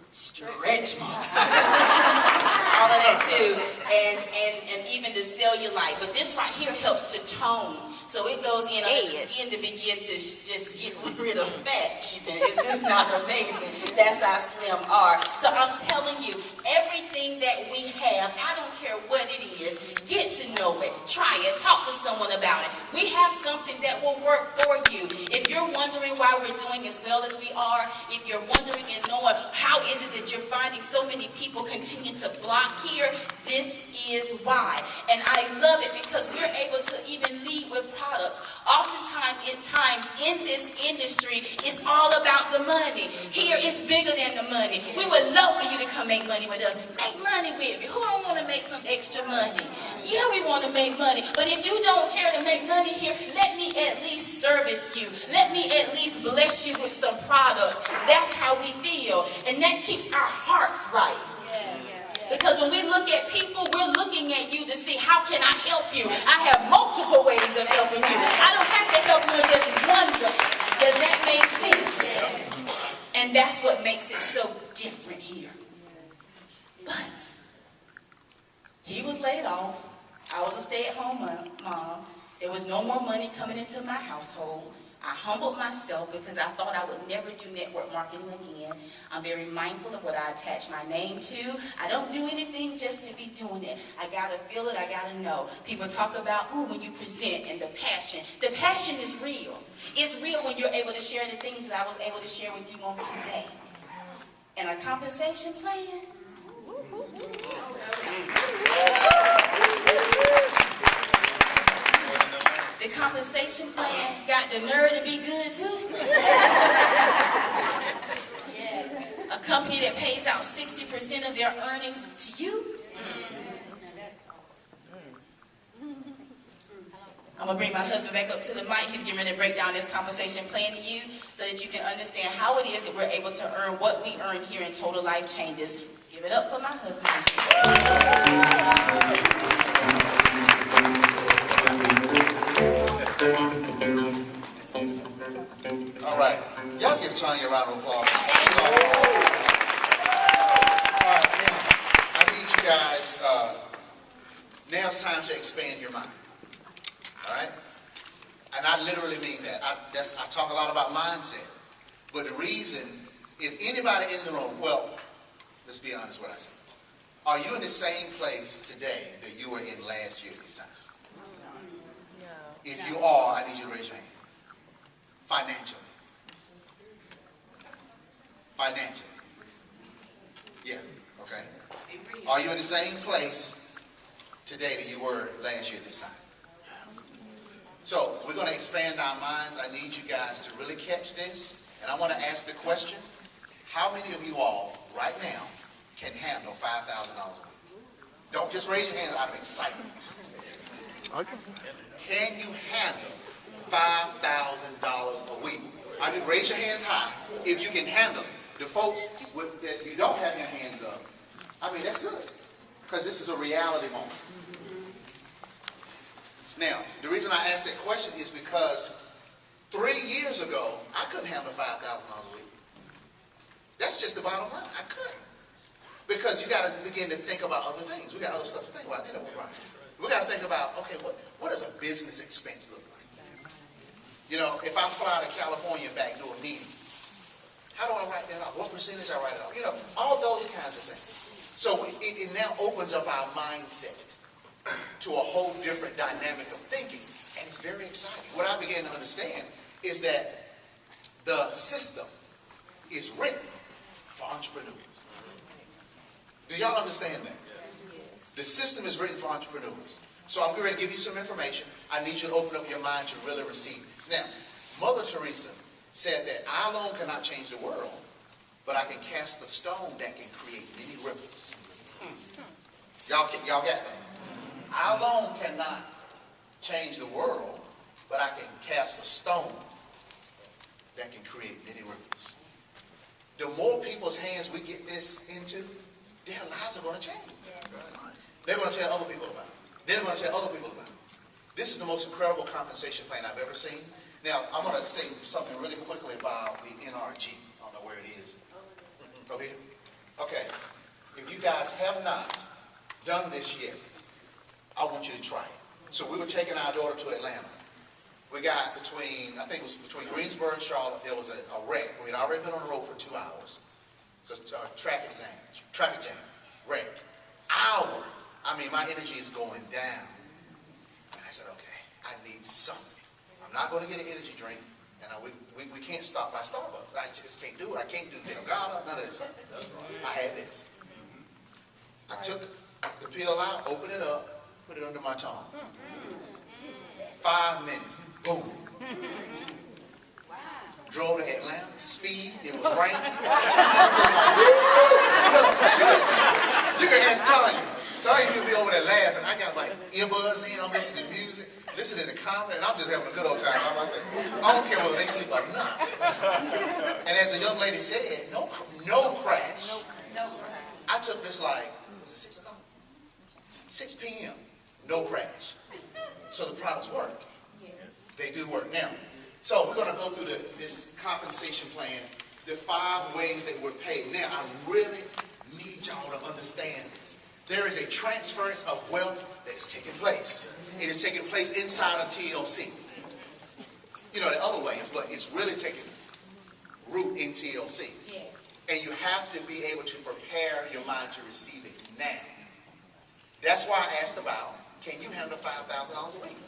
Stretch marks. All of that too. And even the cellulite. But this right here helps to tone. So it goes in under the skin to begin to just get rid of fat even. Is this not amazing? That's how slim are. So I'm telling you, everything that we have, I don't care what it is, get to know it. Try it. Talk to someone about it. We have something that will work for you. If you're wondering why we're doing as well as we are, if you're wondering and knowing how is it that you're finding so many people continue to block here, this is why. And I love it because we're able to even lead with products. Oftentimes in this industry, it's all about the money. Here, it's bigger than the money. We would love for you to come make money with us. Make money with me. Who don't want to make some extra money? Yeah, we want to make money. But if you don't care to make money here, let me at least service you. Let me at least bless you with some products. That's how we feel. And that keeps our hearts right. Because when we look at people, we're looking at you to see how can I help you. I have multiple ways of helping you. I don't have to help you in just one way. Does that make sense? And that's what makes it so different here. But he was laid off. I was a stay-at-home mom. There was no more money coming into my household. I humbled myself because I thought I would never do network marketing again. I'm very mindful of what I attach my name to. I don't do anything just to be doing it. I gotta feel it, I gotta know. People talk about, ooh, when you present and the passion. The passion is real. It's real when you're able to share the things that I was able to share with you on today. And a compensation plan. The compensation plan got the nerve to be good too. A company that pays out 60% of their earnings to you. I'm going to bring my husband back up to the mic. He's getting ready to break down this compensation plan to you so that you can understand how it is that we're able to earn what we earn here in Total Life Changes. Give it up for my husband. All right. Y'all give Tanya a round of applause. All right, now, I need you guys, now it's time to expand your mind. All right? And I literally mean that. I talk a lot about mindset. But the reason, if anybody in the room, well, let's be honest what I say. Are you in the same place today that you were in last year this time? No. If you are, I need you to raise your hand. Financially. Financially. Yeah, okay. Are you in the same place today that you were last year this time? So, we're going to expand our minds. I need you guys to really catch this. And I want to ask the question, how many of you all, right now, can handle $5,000 a week? Don't just raise your hand out of excitement. Okay. Can you handle $5,000 a week? I mean, raise your hands high if you can handle it. The folks that you don't have your hands up, I mean, that's good. Because this is a reality moment. Now, the reason I asked that question is because 3 years ago, I couldn't handle $5,000 a week. That's just the bottom line. I couldn't. Because you got to begin to think about other things. We got other stuff to think about. We got to think about, okay, what does a business expense look like? You know, if I fly to California and back do a meeting, how do I write that off? What percentage I write it off? You know, all those kinds of things. So it now opens up our mindset. to a whole different dynamic of thinking. And it's very exciting. What I began to understand is that the system is written for entrepreneurs. Do y'all understand that? The system is written for entrepreneurs. So I'm going to give you some information. I need you to open up your mind to really receive this. Now, Mother Teresa said that I alone cannot change the world, but I can cast a stone that can create many ripples. Y'all got that? I alone cannot change the world, but I can cast a stone that can create many ripples. The more people's hands we get this into, their lives are going to change. They're going to tell other people about it. They're going to tell other people about it. This is the most incredible compensation plan I've ever seen. Now, I'm going to say something really quickly about the NRG. I don't know where it is. Over here? Okay. If you guys have not done this yet, I want you to try it. So we were taking our daughter to Atlanta. We got I think it was between Greensboro and Charlotte, there was a wreck. We had already been on the road for 2 hours. So traffic jam, wreck. My energy is going down. And I said, okay, I need something. I'm not going to get an energy drink, and we can't stop by Starbucks. I just can't do it. I can't do Delgado, none of this stuff. I had this. I took the pill out, opened it up, put it under my tongue. 5 minutes, boom. Drove to Atlanta, speed, it was raining. You can ask Tanya. Tanya, he'll be over there laughing. I got my earbuds in, I'm listening to music, listening to comedy, and I'm just having a good old time by myself. I don't care whether they sleep or not. And as the young lady said, no crash. I took this was it 6 o'clock? 6 p.m., no crash. So the products work. They do work. Now, so we're going to go through this compensation plan, the 5 ways that we're paid. Now, I really need y'all to understand this. There is a transference of wealth that is taking place. It is taking place inside of TLC. You know, the other ways, but it's really taking root in TLC. Yes. And you have to be able to prepare your mind to receive it now. That's why I asked about, can you handle $5,000 a week?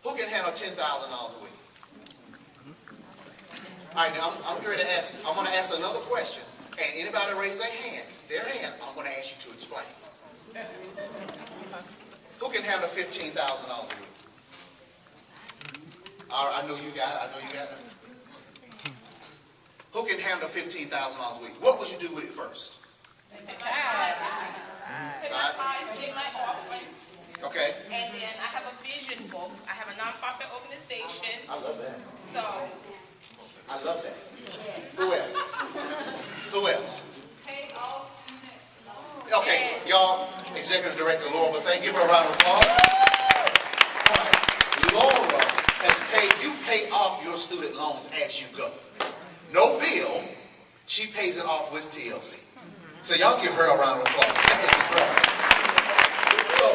Who can handle $10,000 a week? All right, now I'm going to ask another question. And anybody raise their hand, I'm going to ask you to explain. Who can handle $15,000 a week? All right, I know you got it. Who can handle $15,000 a week? What would you do with it first? Get my offerings. Okay. And then I have a vision book. I have a nonprofit organization. I love that. So. I love that. Who else? Who else? Pay all student loans. Okay, y'all, Executive Director Laura Buffet, give her a round of applause. All right. Laura has you pay off your student loans as you go. No bill, she pays it off with TLC. So y'all give her a round of applause. That is incredible. So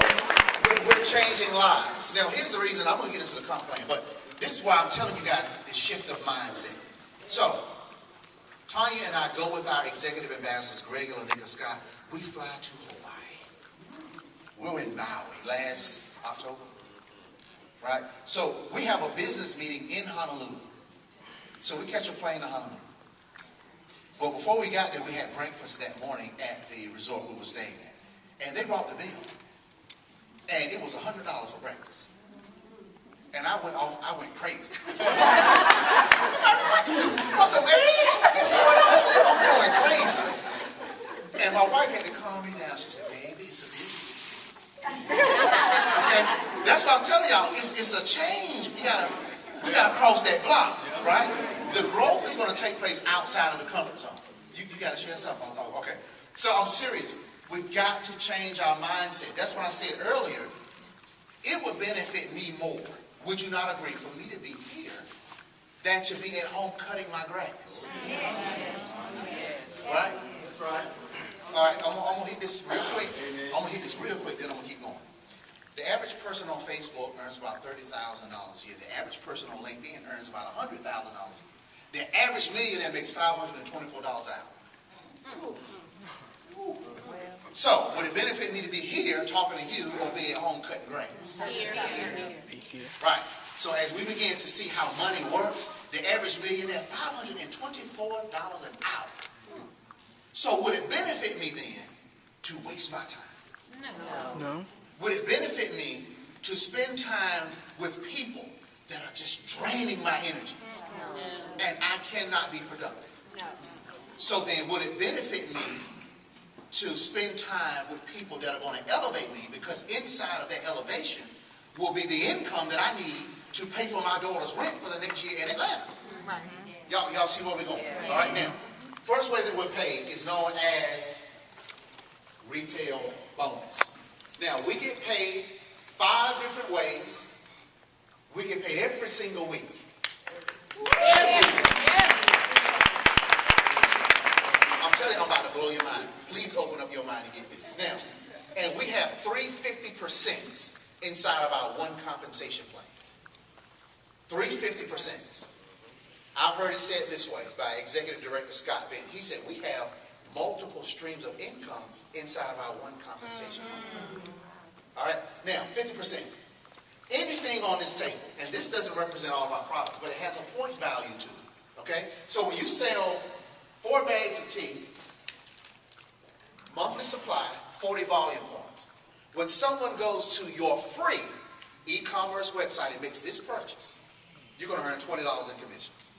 we're changing lives. Now here's the reason, I'm going to get into the comp plan, but this is why I'm telling you guys the shift of mindset. So, Tanya and I go with our executive ambassadors, Greg and Lanika Scott. We fly to Hawaii. We were in Maui last October, right? So we have a business meeting in Honolulu. So we catch a plane to Honolulu. But before we got there, we had breakfast that morning at the resort we were staying at. And they brought the bill. And it was $100 for breakfast. And I went crazy. For some age, it's going on, I'm going crazy. And my wife had to calm me down. She said, baby, it's a business experience. Okay? That's what I'm telling y'all. It's a change. We gotta cross that block, right? The growth is going to take place outside of the comfort zone. You got to share something. Oh, okay. So I'm serious. We've got to change our mindset. That's what I said earlier. It would benefit me more, would you not agree, for me to be here than to be at home cutting my grass? Right? That's right. All right, I'm going to hit this real quick. then I'm going to keep going. The average person on Facebook earns about $30,000 a year. The average person on LinkedIn earns about $100,000 a year. The average millionaire makes $524 an hour. So, would it benefit me to be here talking to you or be at home cutting grass? Right. So as we begin to see how money works, the average millionaire, $524 an hour. So would it benefit me then to waste my time? No. Would it benefit me to spend time with people that are just draining my energy and I cannot be productive? So then would it benefit me to spend time with people that are going to elevate me, because inside of that elevation will be the income that I need to pay for my daughter's rent for the next year in Atlanta. Y'all see where we're going? All right, now, first way that we're paid is known as retail bonus. Now, we get paid 5 different ways. We get paid every single week. I'm telling you, I'm about to blow your mind. Please open up your mind and get this. Now, and we have 350% inside of our one compensation plan. 350%. I've heard it said this way by Executive Director Scott Benton. He said we have multiple streams of income inside of our one compensation plan. All right, now 50%. Anything on this table, and this doesn't represent all of our products, but it has a point value to it. Okay, so when you sell 4 bags of tea, monthly supply, 40 volume points. When someone goes to your free e-commerce website and makes this purchase, you're going to earn $20 in commissions.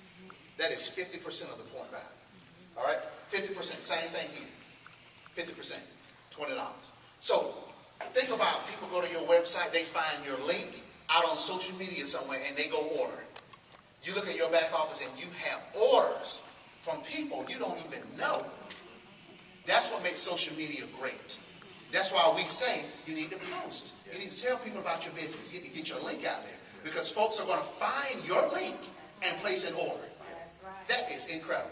That is 50% of the point value. All right? 50%, same thing here. 50%, $20. So think about people go to your website, they find your link out on social media somewhere, and they go order it. You look at your back office and you have orders from people you don't even know. That's what makes social media great. That's why we say you need to post. You need to tell people about your business. You need to get your link out there, because folks are going to find your link and place an order. That is incredible.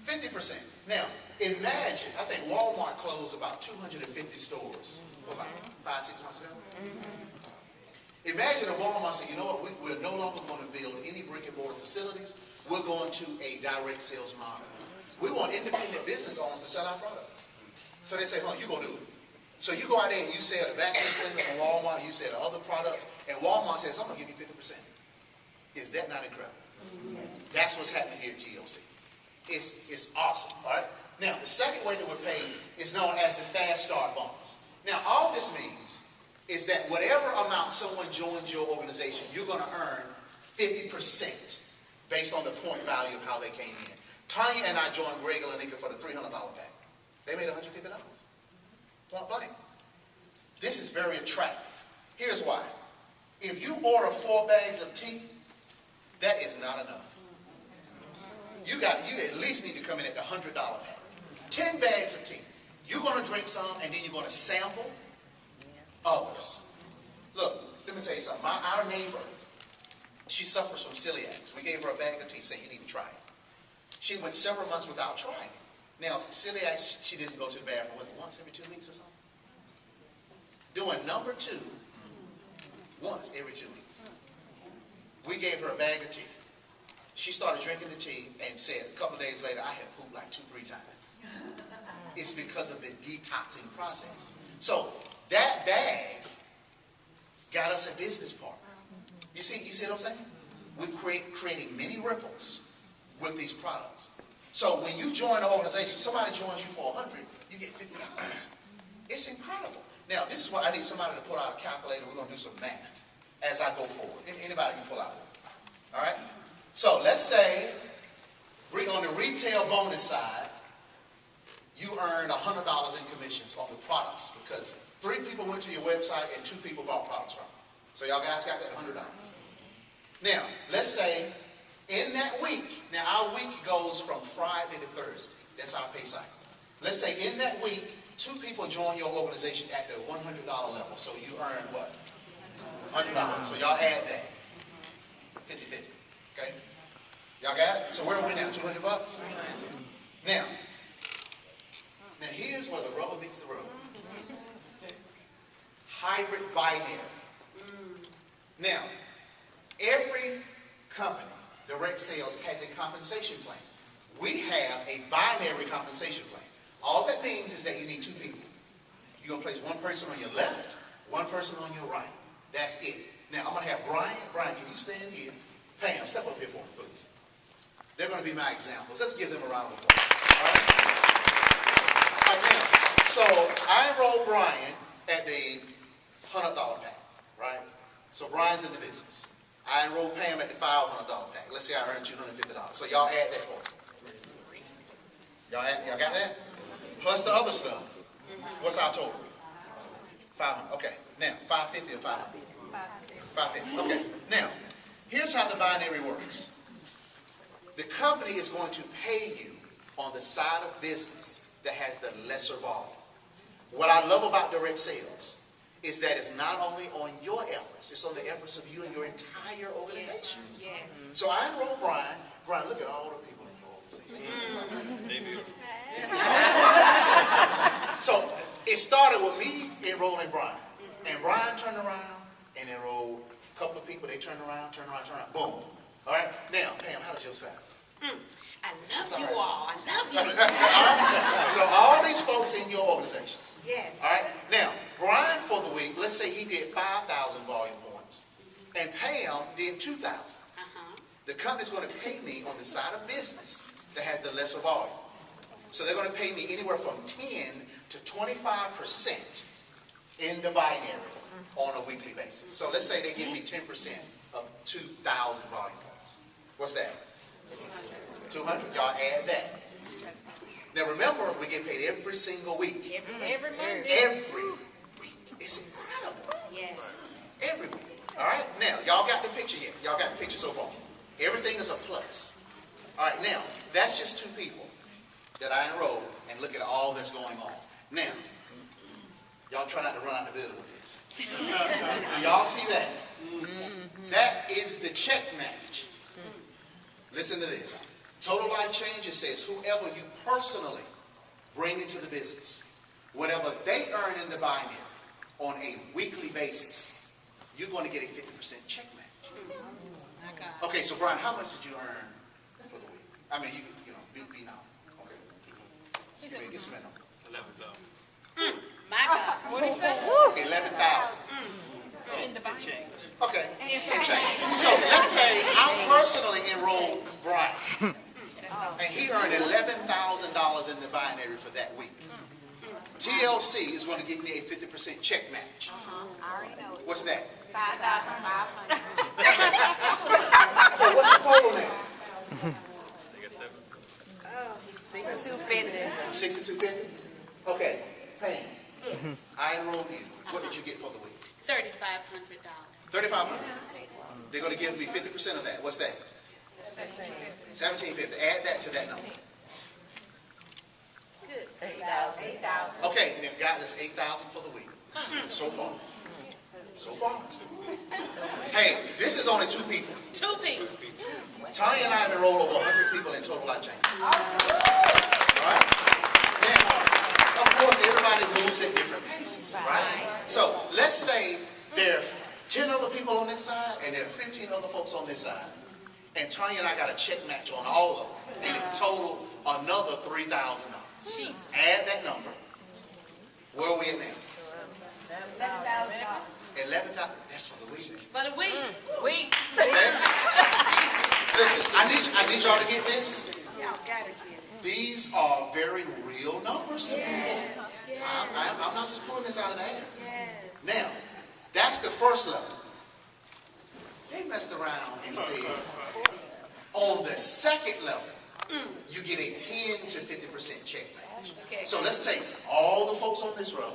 50%. Now, imagine, I think Walmart closed about 250 stores about 5-6 months ago. Imagine if Walmart said, you know what, we're no longer going to build any brick and mortar facilities. We're going to a direct sales model. We want independent business owners to sell our products. So they say, you're going to do it. So you go out there and you sell the vacuum cleaner from Walmart, you sell the other products, and Walmart says, I'm going to give you 50%. Is that not incredible? That's what's happening here at GOC. It's awesome, all right? Now, the second way that we're paid is known as the fast start bonus. Now, all this means is that whatever amount someone joins your organization, you're going to earn 50% based on the point value of how they came in. Tanya and I joined Greg and Lanika for the $300 pack. They made $150. Point blank. This is very attractive. Here's why. If you order 4 bags of tea, that is not enough. You at least need to come in at the $100 pack. 10 bags of tea. You're going to drink some, and then you're going to sample others. Look, let me tell you something. Our neighbor, she suffers from celiac. We gave her a bag of tea, saying you need to try it. She went several months without trying it. Now, celiac, she doesn't go to the bathroom, was it once every 2 weeks or something? Doing number 2, once every 2 weeks. We gave her a bag of tea. She started drinking the tea and said a couple of days later, I had pooped like 2-3 times. It's because of the detoxing process. So that bag got us a business partner. You see what I'm saying? We're creating many ripples with these products. So when you join an organization, somebody joins you for $100, you get $50. It's incredible. Now, this is what I need somebody to pull out a calculator. We're going to do some math as I go forward. Anybody can pull out one. All right? So let's say on the retail bonus side, you earned $100 in commissions on the products because 3 people went to your website and 2 people bought products from you. So y'all guys got that $100. Now, let's say in that week, now our week goes from Friday to Thursday. That's our pay cycle. Let's say in that week, 2 people join your organization at the $100 level. So you earn what? $100. So y'all add that. 50-50. Okay? Y'all got it? So where are we now? $200? Now here's where the rubber meets the road. Hybrid binary. Now, every company, direct sales, has a compensation plan. We have a binary compensation plan. All that means is that you need 2 people. You're going to place one person on your left, one person on your right. That's it. Now, I'm going to have Brian. Brian, can you stand here? Pam, step up here for me, please. They're going to be my examples. Let's give them a round of applause. All right? All right, now, so I enrolled Brian at the $100 pack, right? So Brian's in the business. I enrolled Pam at the $500 pack. Let's say I earned $250. So y'all add that for me. Y'all got that? Plus the other stuff. What's our total? 500. Okay. Now, 550 or 500? 550. Okay. Now, here's how the binary works. The company is going to pay you on the side of business that has the lesser volume. What I love about direct sales is that it's not only on your efforts, it's on the efforts of you and your entire organization. Yes. So I enrolled Brian. Brian, look at all the people in your organization. So it started with me enrolling Brian. And Brian turned around and enrolled a couple of people. They turned around, boom. All right? Now, Pam, how does yours sound? I love you all. I love you. All right? So all these folks in your organization. Yes. All right? Now, Brian for the week, let's say he did 5,000 volume points. And Pam did 2,000. The company's going to pay me on the side of business that has the lesser volume. So they're going to pay me anywhere from 10 to 25% in the binary on a weekly basis. So let's say they give me 10% of 2,000 volume points. What's that? 200. Y'all add that. Now remember, we get paid every single week. Every Monday. Every week. It's incredible. Yes. Every week. All right? Now, y'all got the picture yet? Y'all got the picture so far? Everything is a plus. All right, now, that's just 2 people that I enrolled, and look at all that's going on. Now, y'all try not to run out the building with this. Do y'all see that? That is the check match. Listen to this. Total Life Changes says whoever you personally bring into the business, whatever they earn in the binary on a weekly basis, you're going to get a 50% check match. Okay, so Brian, how much did you earn for the week? I mean, you know, be now. Okay. So you get some in on. 11,000. My God. What did he say? 11,000. In the change. Okay, in change. So let's say I personally enrolled Brian, and he earned $11,000 in the binary for that week. TLC is going to give me a 50% check match. What's that? 5,500. So what's the total now? 6250. Okay, Payne. I enrolled you. What did you get for the week? $3,500. 3,500. They're going to give me 50% of that. What's that? 1750. Add that to that number. 8,000. Okay, now guys, that's 8,000 for the week. So far. So far. Hey, this is only 2 people. 2 people. Tanya and I have enrolled over 100 people in Total Life Changes. Right? Now, of course, everybody moves at different paces, right? So let's say there are 10 other people on this side and there are 15 other folks on this side. And Tanya and I got a check match on all of them. And it totaled another $3,000. Add that number. Where are we at now? $11,000. That's for the week. For the week. Okay? Listen, I need y'all to get this. Y'all gotta get it. These are very real numbers to people. I'm not just pulling this out of the air. Yes. Now, that's the first level. They messed around and said, on the second level, you get a 10 to 50% check match. Okay. So let's take all the folks on this row,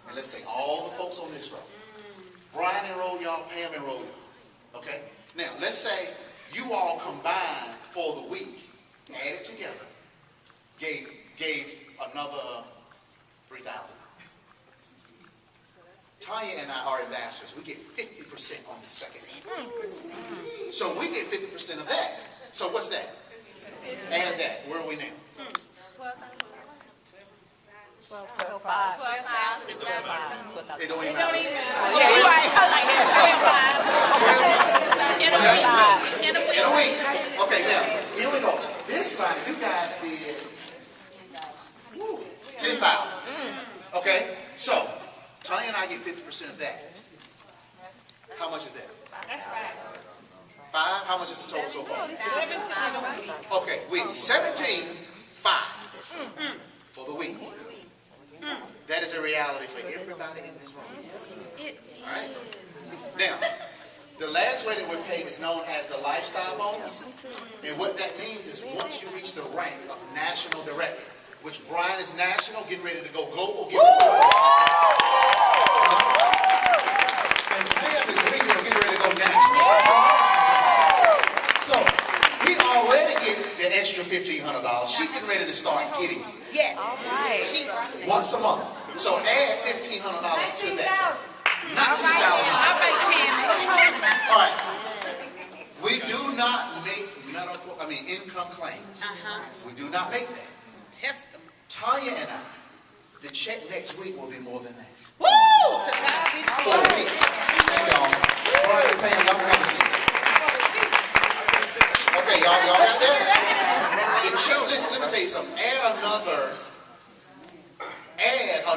and let's take all the folks on this row. Brian enrolled y'all, Pam enrolled y'all. Okay? Now, let's say you all combined for the week, added together, gave another $3,000. Tanya and I are ambassadors. We get 50% on the second end. So we get 50% of that. So what's that? Add that. Where are we now? 12,500. It don't even matter. In a week. In a week. Okay, now, here we go. This time, you guys did 10,000. Okay, so of that. How much is that? That's right. 5? How much is the total so far? 17. Okay, we 17.5 for the week. That is a reality for everybody in this room. All right? Now, the last way that we're paid is known as the lifestyle bonus. And what that means is once you reach the rank of national director, which Brian is national, getting ready to go global, and Pam is regional, getting ready to go national. So, he already getting the extra $1,500. She's getting ready to start getting it. Yes. All right. Once a month. So add $1,500 to that. $19,000. All right, Tammy. All right. We do not make income claims. We do not make that. Test them. Tanya and I, the check next week will be more than that. Woo! To God be the For a glory. week. Thank y'all. Brian, Pam, y'all can have a seat. Okay, y'all got that? The check, listen, let me tell you something. Add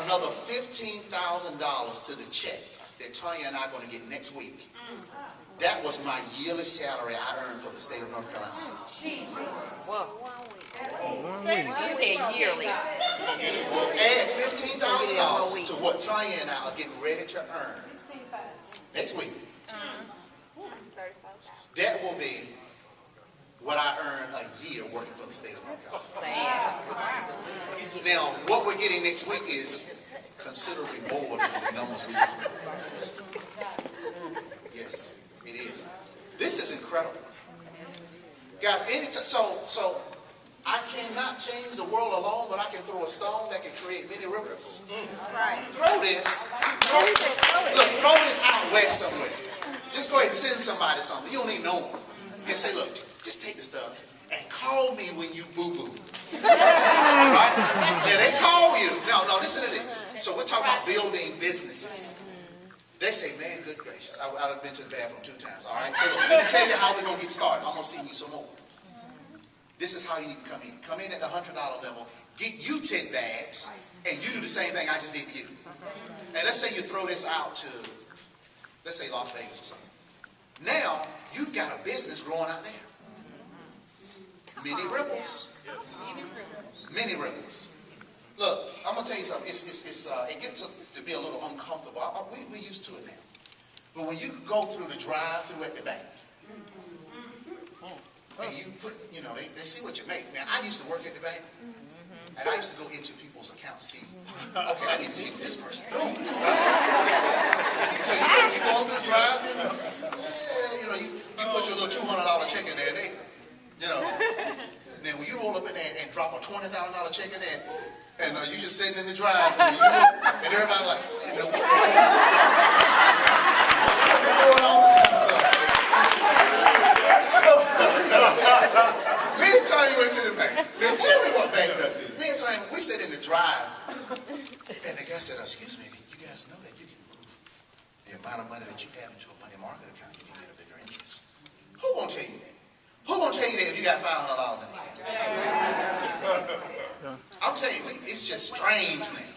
another $15,000 to the check that Tanya and I are going to get next week. That was my yearly salary I earned for the state of North Carolina. You said yearly. Add $15,000 to what Tanya and I are getting ready to earn next week. That will be what I earned a year working for the state of North Carolina. Now, what we're getting next week is considerably more than the numbers we just made. Yes, it is. This is incredible. Guys, so I cannot change the world alone, but I can throw a stone that can create many ripples. Throw this out west somewhere. Just go ahead and send somebody something. You don't even know them. And say, look, just take the stuff and call me when you boo-boo. Right? Yeah, they call you. No, listen to this. So we're talking about building businesses. They say, man, good gracious. I've been to the bathroom 2 times. All right? So look, let me tell you how we're going to get started. I'm going to see you some more. This is how you need to come in. Come in at the $100 level. Get you 10 bags, and you do the same thing I just did to you. And let's say you throw this out to, let's say Las Vegas or something. Now, you've got a business growing out there. Many ripples. Many ripples. Look, I'm going to tell you something. It gets to be a little uncomfortable. We're used to it now. But when you go through the drive-through at the bank, and you put, they see what you make. Now, I used to work at the bank, and I used to go into people's accounts to see, okay, I need to see what this person is doing. So you go through the drive-through, you put your little $200 check in there, then when you roll up in there and drop a $20,000 check in there, and you just sitting in the drive-through, and everybody like, what in the world? You're doing all this kind of stuff. Me and Tony went to the bank. Now, tell me what bank does this. Me and Tony, we sit in the drive, and the guy said, excuse me, you guys know that you can move the amount of money that you have into a money market account, you can get a bigger interest. Who gonna tell you that? Who gonna tell you that if you got $500 in the account? I'll tell you, it's just strange, man.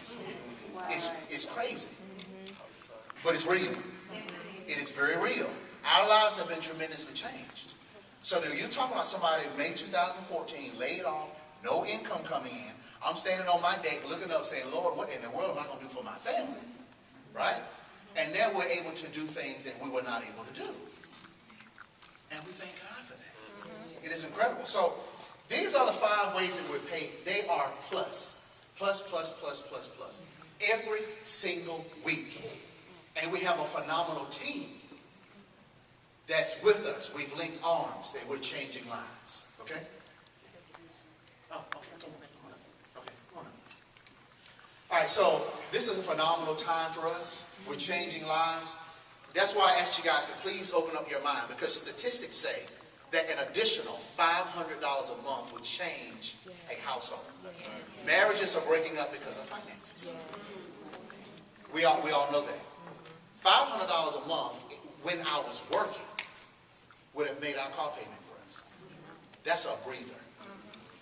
It's crazy. But it's real. It is very real. Our lives have been tremendously changed. So now you're talking about somebody in May 2014, laid off, no income coming in. I'm standing on my deck looking up saying, Lord, what in the world am I going to do for my family? Right? And now we're able to do things that we were not able to do. And we thank God for that. It is incredible. So these are the 5 ways that we're paid. They are plus. Plus, plus, plus, plus, plus. Every single week. And we have a phenomenal team that's with us. We've linked arms, that we're changing lives. Okay? Oh, okay, come on. Okay, come on. All right, so this is a phenomenal time for us. We're changing lives. That's why I asked you guys to please open up your mind, because statistics say that an additional $500 a month would change a household. Marriages are breaking up because of finances. We all know that. $500 a month when I was working would have made our car payment for us. That's a breather.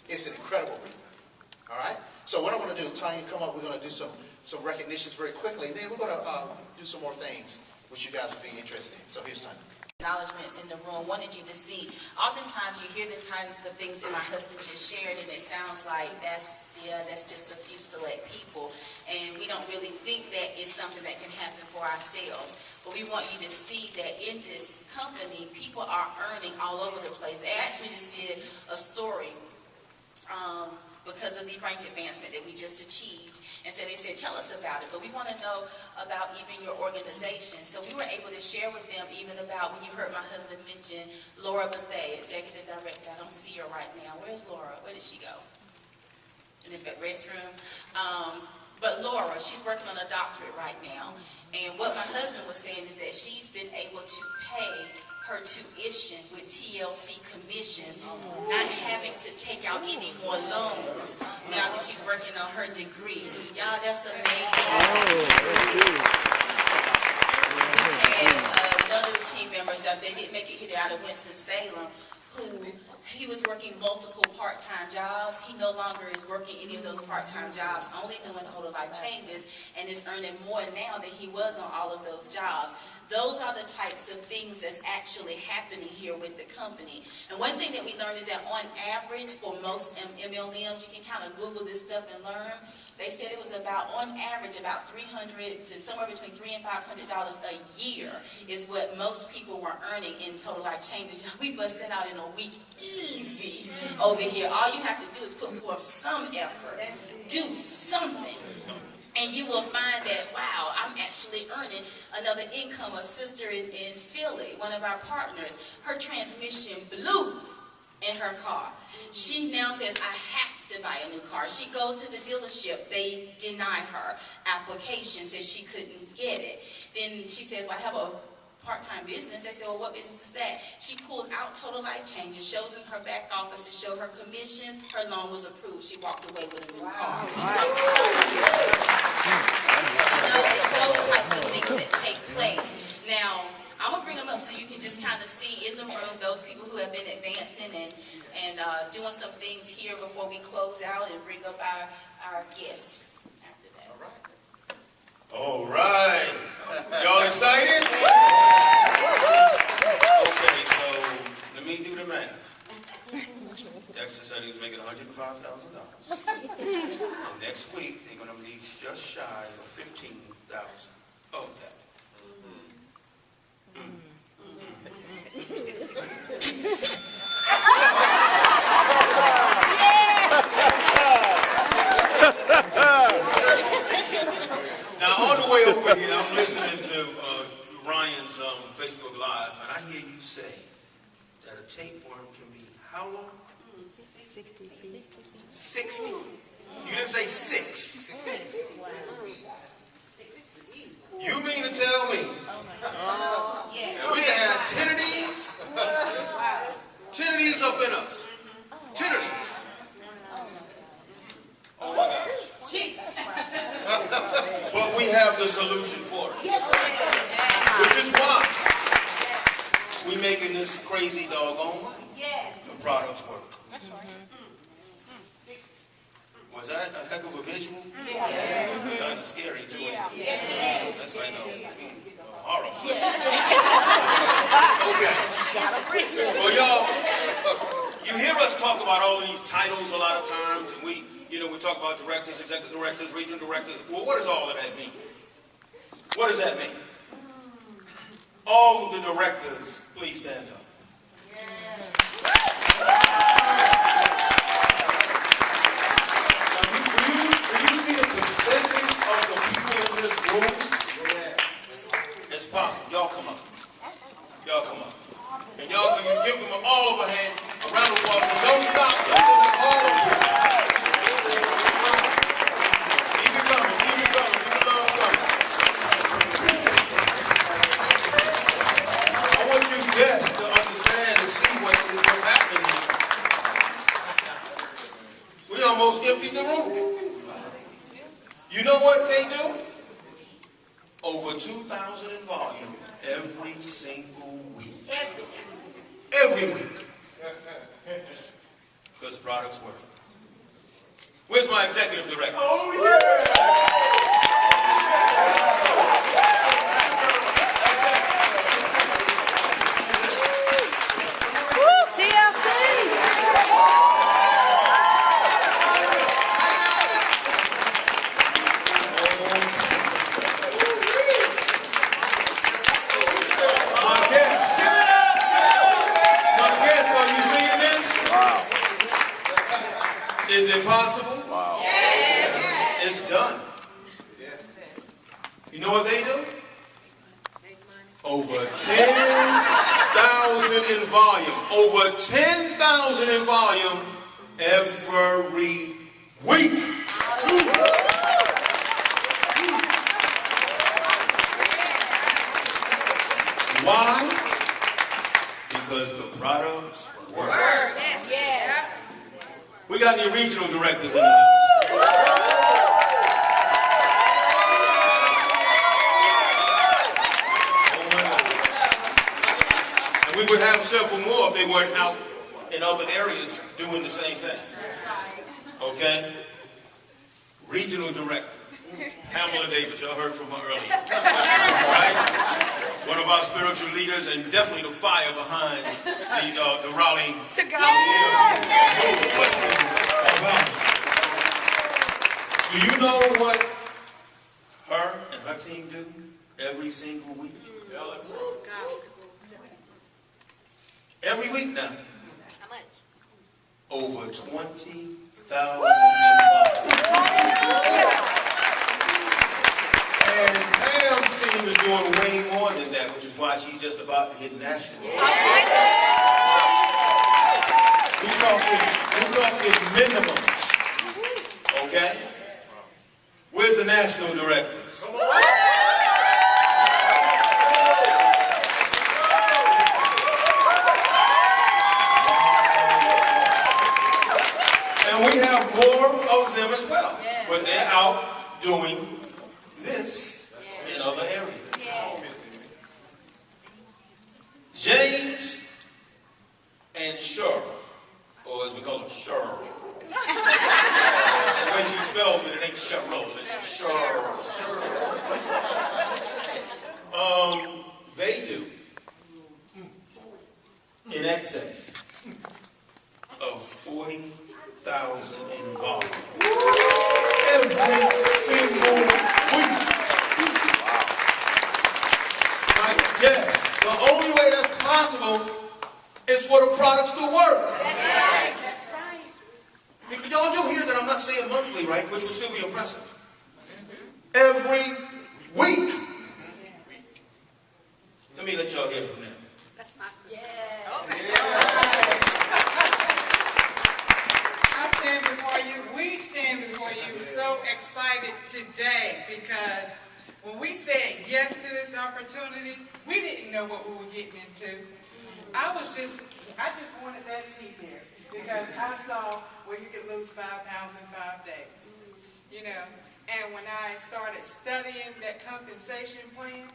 It's an incredible breather. All right? So what I'm going to do, Tanya, come up. We're going to do some recognitions very quickly, and then we're going to do some more things which you guys will be interested in. So here's Tanya. Acknowledgements in the room, wanted you to see. Oftentimes you hear the kinds of things that my husband just shared, and it sounds like that's just a few select people, and we don't really think that is something that can happen for ourselves. But we want you to see that in this company, people are earning all over the place. They actually just did a story because of the rank advancement that we just achieved. And so they said, tell us about it. But we want to know about even your organization. So we were able to share with them even about when you heard my husband mention Laura Bethay, Executive Director. I don't see her right now. Where's Laura? Where did she go? In the restroom. But Laura, she's working on a doctorate right now. And what my husband was saying is that she's been able to pay her tuition with TLC commissions, not having to take out any more loans now that she's working on her degree. Y'all, that's amazing. We had another team member, so they didn't make it here out of Winston-Salem, who he was working multiple part-time jobs. He no longer is working any of those part-time jobs, only doing Total Life Changes, and is earning more now than he was on all of those jobs. Those are the types of things that's actually happening here with the company. And one thing that we learned is that on average, for most MLMs, you can kind of Google this stuff and learn. They said it was about, on average, about $300 to somewhere between $300 and $500 a year is what most people were earning in Total Life Changes. We bust that out in a week easy over here. All you have to do is put forth some effort, do something. And you will find that, wow, I'm actually earning another income. A sister in Philly, one of our partners, her transmission blew in her car. She now says, I have to buy a new car. She goes to the dealership. They deny her application, says she couldn't get it. Then she says, well, I have a part-time business. They say, well, what business is that? She pulls out Total Life Changes, shows in her back office to show her commissions. Her loan was approved. She walked away with a new car. You know, it's those types of things that take place. Now, I'm going to bring them up so you can just kind of see in the room those people who have been advancing and doing some things here before we close out and bring up our guests after that. All right. Y'all excited? Okay, so let me do the math. Dexter said he was making $105,000. And next week, they're going to be just shy of $15,000 of that. Now, on the way over here, I'm listening to Ryan's Facebook Live, and I hear you say that a tapeworm can be how long? 60 feet. 60? You didn't say 6. You mean to tell me that we had 10 of these? 10 of these up in us. 10 of these. Oh my gosh. But we have the solution for it. Which is why we're making this crazy doggone money. The products work. Was that a heck of a visual? Kind of scary too. That's like a horror film. Okay. Well, y'all, you hear us talk about all of these titles a lot of times, and we talk about directors, executive directors, regional directors. Well, what does all of that mean? What does that mean? All the directors, please stand up. Do you see the percentage of the people in this room? It's possible. Y'all come up. Y'all come up. And y'all can give them all of a hand, a round of applause. Don't stop until they all of you. Keep it coming. Keep it coming. Keep the love coming. I want you guys to understand and see what's happening here. We almost emptied the room. You know what they do? Over 2,000 in volume every single week. Every week. Because products work. Where's my executive director? Is it possible? Wow. Yes. It's done. You know what they do? Over 10,000 in volume. Over 10,000 in volume every week. Why? Because the products work. Yes. We got any regional directors in the house? Oh my God. And we would have several more if they weren't out in other areas doing the same thing. Okay? Regional director, Pamela Davis, y'all heard from her earlier. Right? One of our spiritual leaders and definitely the fire behind the Raleigh. To God. Do you know what her and her team do every single week? Every week now. How much? Over 20,000. And Pam's team is doing way more than that, which is why she's just about to hit national. We're talking minimums. Okay? Where's the national directors? And we have more of them as well. But they're out doing this in other areas. James and Cheryl, or as we call her, Cheryl. The way she spells it, it ain't Cheryl, it's Cheryl. They do in excess of 40,000 in volume every single week. Right? Yes, the only way that's possible is for the products to work. That's right. Because y'all do hear that I'm not saying monthly, right? Which would still be impressive. Every week. Let me let y'all hear from them. That's my sister. I stand before you, we stand before you so excited today because when we said yes to this opportunity, we didn't know what we were getting into. I just wanted that tea there because I saw where you could lose 5 pounds in 5 days, you know. And when I started studying that compensation plan,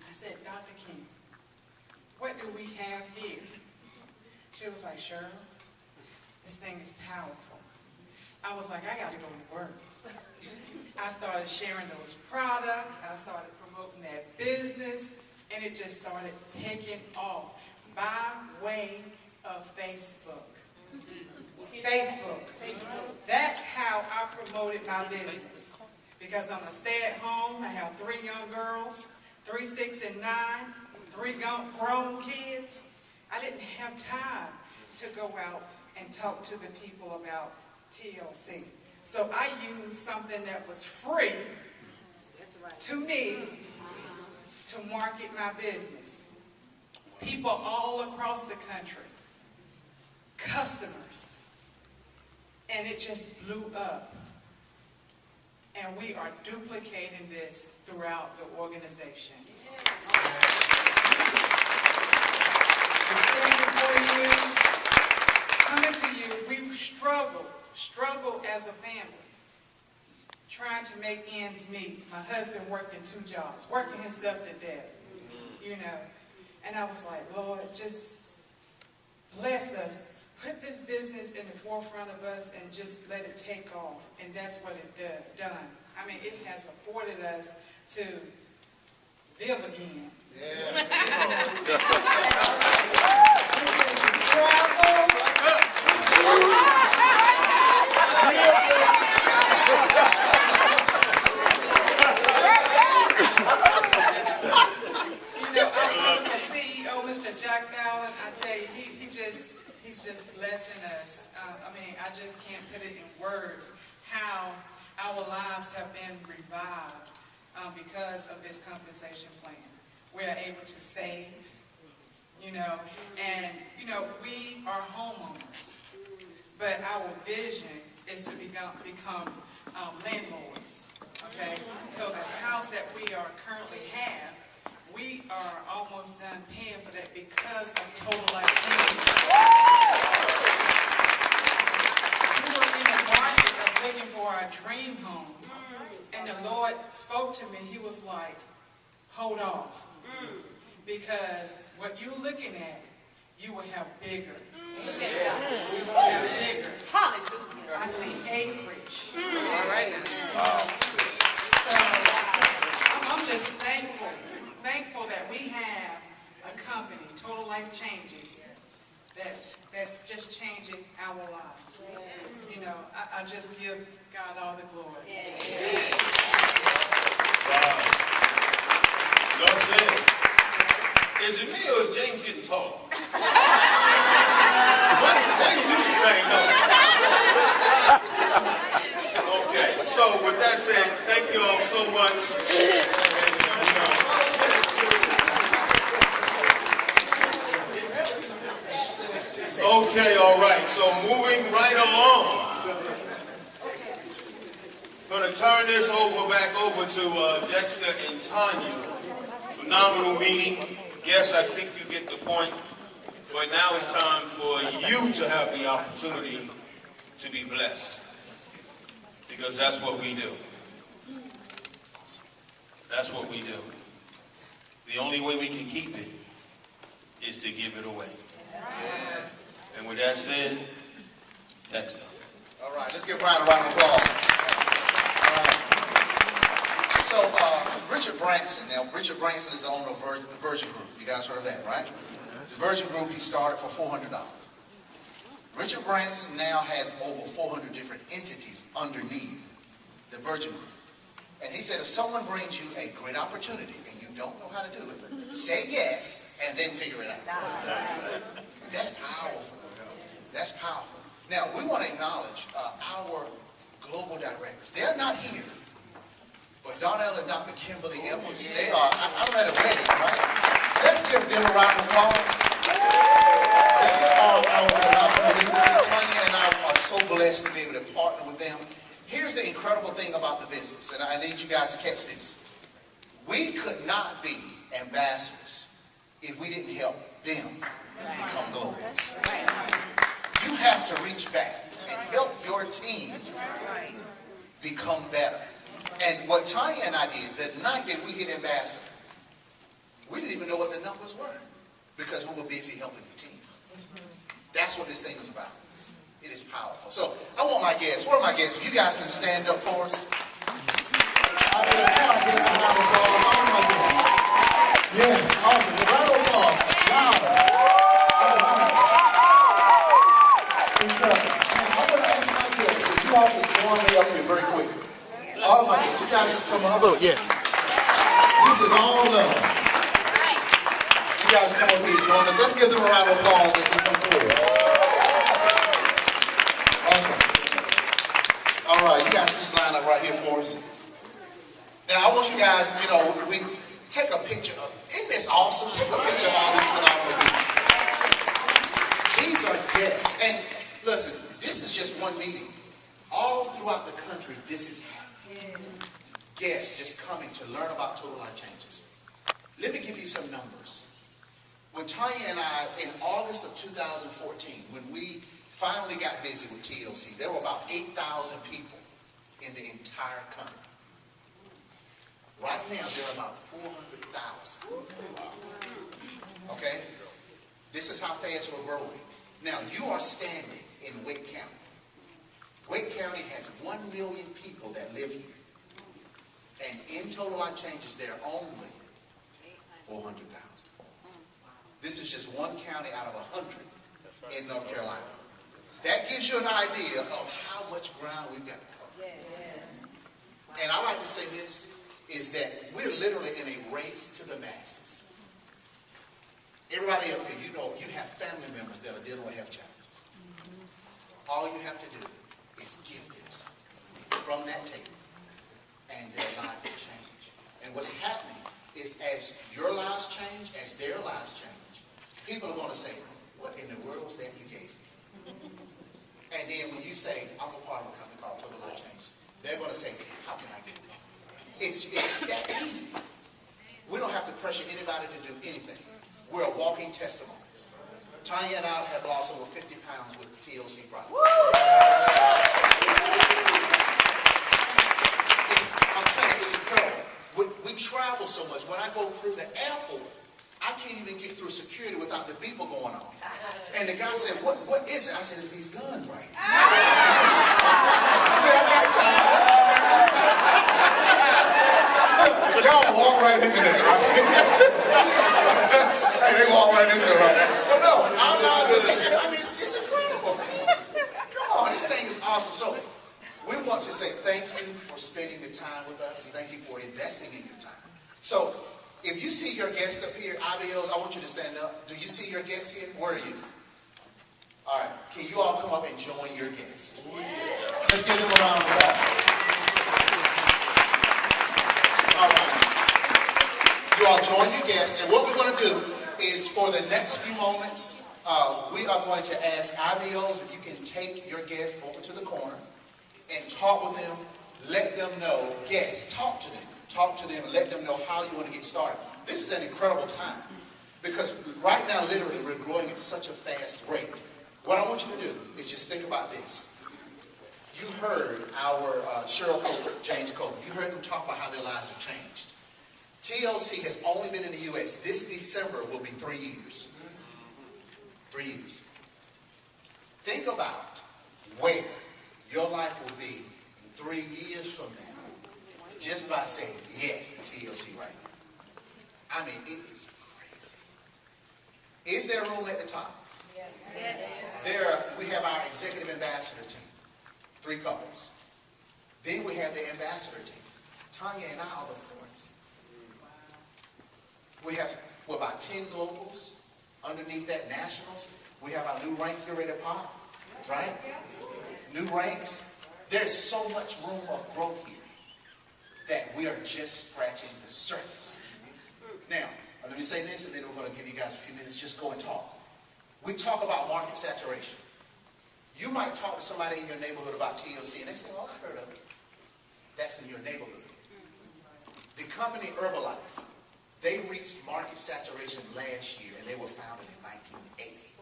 I said, Dr. King, what do we have here? She was like, Cheryl, this thing is powerful. I was like, I got to go to work. I started sharing those products. I started promoting that business, and it just started taking off by way of Facebook. Facebook. That's how I promoted my business. Because I'm a stay-at-home. I have 3 young girls, 3, 6, and 9, 3 grown kids. I didn't have time to go out and talk to the people about TLC. So I used something that was free to me to market my business. People all across the country, customers, and it just blew up. And we are duplicating this throughout the organization. I'm standing before you, coming to you, we've struggled as a family, trying to make ends meet. My husband working 2 jobs, working himself to death, you know. And I was like, Lord, just bless us, put this business in the forefront of us and just let it take off. And that's what it done. I mean, it has afforded us to live again. Yeah. CEO, Mr. Jack Allen, I tell you, he's just blessing us. I mean, I just can't put it in words how our lives have been revived because of this compensation plan. We're able to save, you know, and, you know, we are homeowners, but our vision is to become landlords, okay? So the house that we are currently have, we are almost done paying for that because of Total Life Changes. We were in the market of looking for our dream home, and the Lord spoke to me. He was like, hold off, because what you're looking at, you will have bigger. You will have bigger. I see acreage. All right. So I'm just thankful that we have a company, Total Life Changes, that's just changing our lives. You know, I just give God all the glory. Wow. Enough said. Is it me or is James getting taller? Why do you do some things, Okay, so with that said, thank you all so much. Okay, all right, so moving right along. Going to turn this back over to Dexter and Tanya. Phenomenal meeting. Yes, I think you get the point. But now it's time for you to have the opportunity to be blessed. Because that's what we do. That's what we do. The only way we can keep it is to give it away. And with that said, Dexter. All right, let's give Brian a round of applause. So, Richard Branson. Now, Richard Branson is the owner of the Virgin Group. You guys heard of that, right? The Virgin Group he started for $400. Richard Branson now has over 400 different entities underneath the Virgin Group. And he said if someone brings you a great opportunity and you don't know how to do it, say yes and then figure it out. That's powerful. That's powerful. Now, we want to acknowledge our global directors. They're not here. But Donnell and Dr. Kimberly Edwards, they are, I'm at a wedding, right? Let's give them a round of applause. They are our phenomenal leaders. Tanya and I are so blessed to be able to partner with them. Here's the incredible thing about the business, and I need you guys to catch this. We could not be ambassadors if we didn't help them become globals. You have to reach back and help your team become better. And what Tanya and I did, the night that we hit ambassador, we didn't even know what the numbers were because we were busy helping the team. That's what this thing is about. It is powerful. So I want my guests. Where are my guests? If you guys can stand up for us. I mean, come on, give some round of applause. All my guests. Yes, awesome. The round of applause. Louder. I want to ask my guests if you all can join me up here very quickly. All my guests, you guys just come up. Yeah. This is all love. You guys come up here and join us. Let's give them a round of applause as we come forward. Awesome. All right, you guys just line up right here for us. Now, I want you guys, you know, we take a picture of, isn't this awesome? Take a picture of all these phenomenal people. These are guests. And listen, this is just one meeting. All throughout the country, this is happening. Guests just coming to learn about Total Life Changes. Let me give you some numbers. When Tanya and I, in August of 2014, when we finally got busy with TLC, there were about 8,000 people in the entire company. Right now, there are about 400,000. Okay? This is how fast we're growing. Now, you are standing in Wake County. Wake County has 1 million people that live here. And in total life changes, there are only 400,000. This is just one county out of 100 in North Carolina. That gives you an idea of how much ground we've got to cover. And I like to say this, is that we're literally in a race to the masses. Everybody up here, you know, you have family members that are dealing with health challenges. All you have to do is give them something from that table, and their life will change. And what's happening is as your lives change, as their lives change, people are going to say, what in the world was that you gave me? And then when you say, I'm a part of a company called Total Life Changes, they're going to say, how can I get it? It's that easy. We don't have to pressure anybody to do anything. We're a walking testimonies. Tanya and I have lost over 50 pounds with TLC products. I'm telling you, it's incredible. We travel so much. When I go through the airport, I can't even get through security without the beeper going on. And the guy said, what is it? I said, it's these guns right here. Y'all walk right into that, right? Hey, they walk right into it, right? But no, our lives are, I mean, it's incredible, man. Come on, this thing is awesome. So, we want to say thank you for spending the time with us. Thank you for investing in your time. So, if you see your guests up here, IBOs, I want you to stand up. Do you see your guests here? Where are you? All right, can you all come up and join your guests? Let's give them a round of applause. All right. You all join your guests, and what we're going to do is for the next few moments, we are going to ask IBOs if you can take your guests over to the corner and talk with them, let them know, guests, talk to them and let them know how you want to get started. This is an incredible time because right now, literally, we're growing at such a fast rate. What I want you to do is just think about this. You heard our Cheryl Coker, James Coker. You heard them talk about how their lives have changed. TLC has only been in the U.S. This December will be 3 years. 3 years. Think about where your life will be 3 years from now just by saying yes to TLC right now. I mean, it is crazy. Is there room at the top? Yes. We have our executive ambassador team, 3 couples. Then we have the ambassador team. Tanya and I are the 4th. We have about 10 globals. Underneath that, nationals. We have our new ranks getting ready to pop, right? New ranks. There's so much room of growth here that we are just scratching the surface. Now, let me say this, and then we're going to give you guys a few minutes. Just go and talk. We talk about market saturation. You might talk to somebody in your neighborhood about TLC, and they say, oh, I heard of it. That's in your neighborhood. The company Herbalife, they reached market saturation last year, and they were founded in 1980.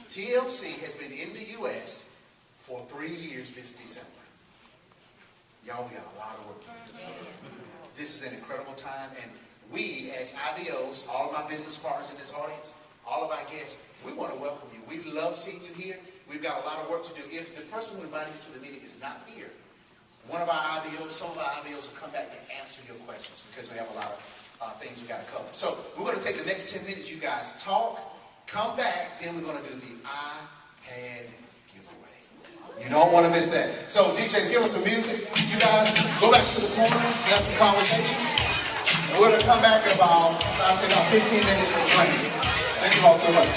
TLC has been in the U.S. for 3 years this December. Y'all, we got a lot of work to do. This is an incredible time, and we, as IBOs, all of my business partners in this audience, all of our guests, we want to welcome you. We love seeing you here. We've got a lot of work to do. If the person who invited you to the meeting is not here, one of our IBOs, some of our IBOs will come back and answer your questions because we have a lot of things we got to cover. So we're going to take the next 10 minutes. You guys talk, come back, then we're going to do the iPad giveaway. You don't want to miss that. So DJ, give us some music. You guys go back to the corner, have some conversations. And we're going to come back in about, I'll say about 15 minutes for training. Thank you all so much.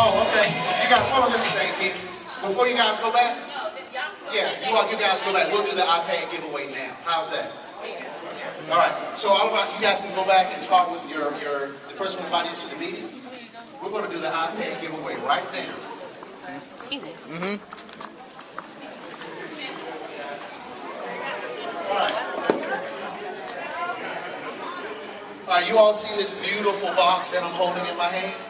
Oh, okay. You guys, hold on just a second. Before you guys go back, yeah, you guys go back. We'll do the iPad giveaway now. How's that? All right. So all about you guys can go back and talk with the person who invited you to the meeting. We're going to do the iPad giveaway right now. Excuse me. All right, you all see this beautiful box that I'm holding in my hand?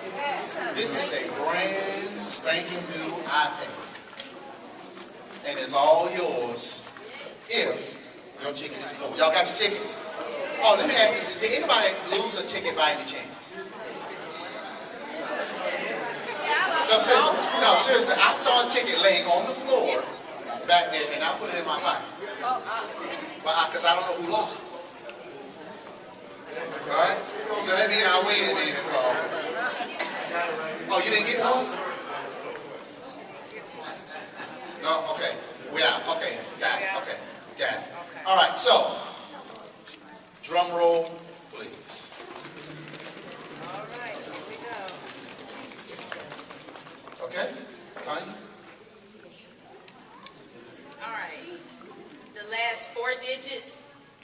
This is a brand spanking new iPad. And it's all yours if your ticket is full. Y'all got your tickets? Oh, let me ask this. Did anybody lose a ticket by any chance? No, seriously. I saw a ticket laying on the floor back there, and I put it in my pocket. Because I don't know who lost it. All right? So that means I win then if oh, you didn't get one? No? Okay. We out. Okay. Got it. Okay. Got it. All right. So, drum roll, please. All right, here we go. Okay? Tanya? All right. The last 4 digits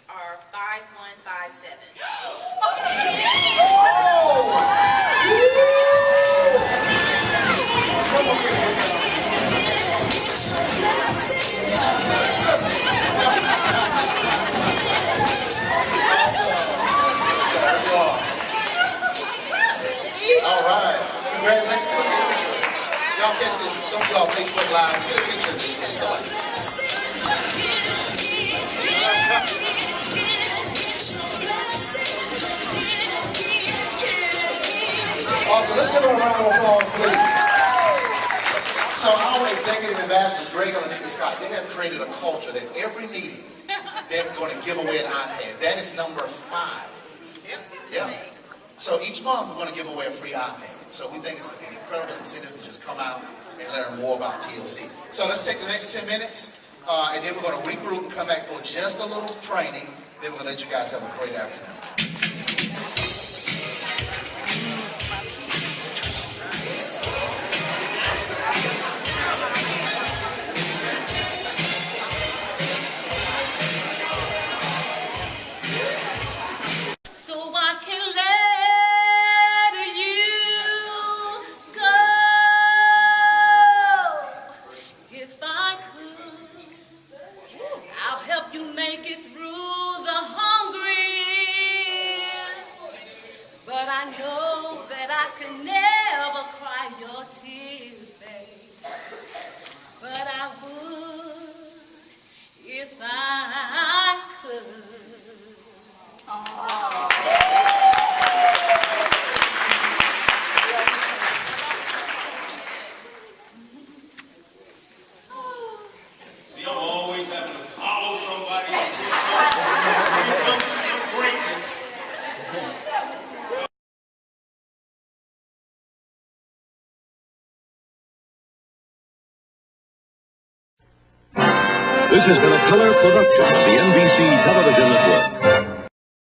are 5157. All right. Congratulations. We'll take a picture of this. Y'all catch this. Some of y'all Facebook Live. Get a picture of this. Somebody. Awesome. Let's give them a round of applause, please. So our executive ambassadors, Greg and Anika Scott, they have created a culture that every meeting they're going to give away an iPad. That is number 5. Yeah. So each month we're going to give away a free iPad. So we think it's an incredible incentive to just come out and learn more about TLC. So let's take the next 10 minutes, and then we're going to regroup and come back for just a little training. Then we're going to let you guys have a great afternoon. See, I'm always having to follow somebody and do some greatness. This has been a color production of the NBC Television Network.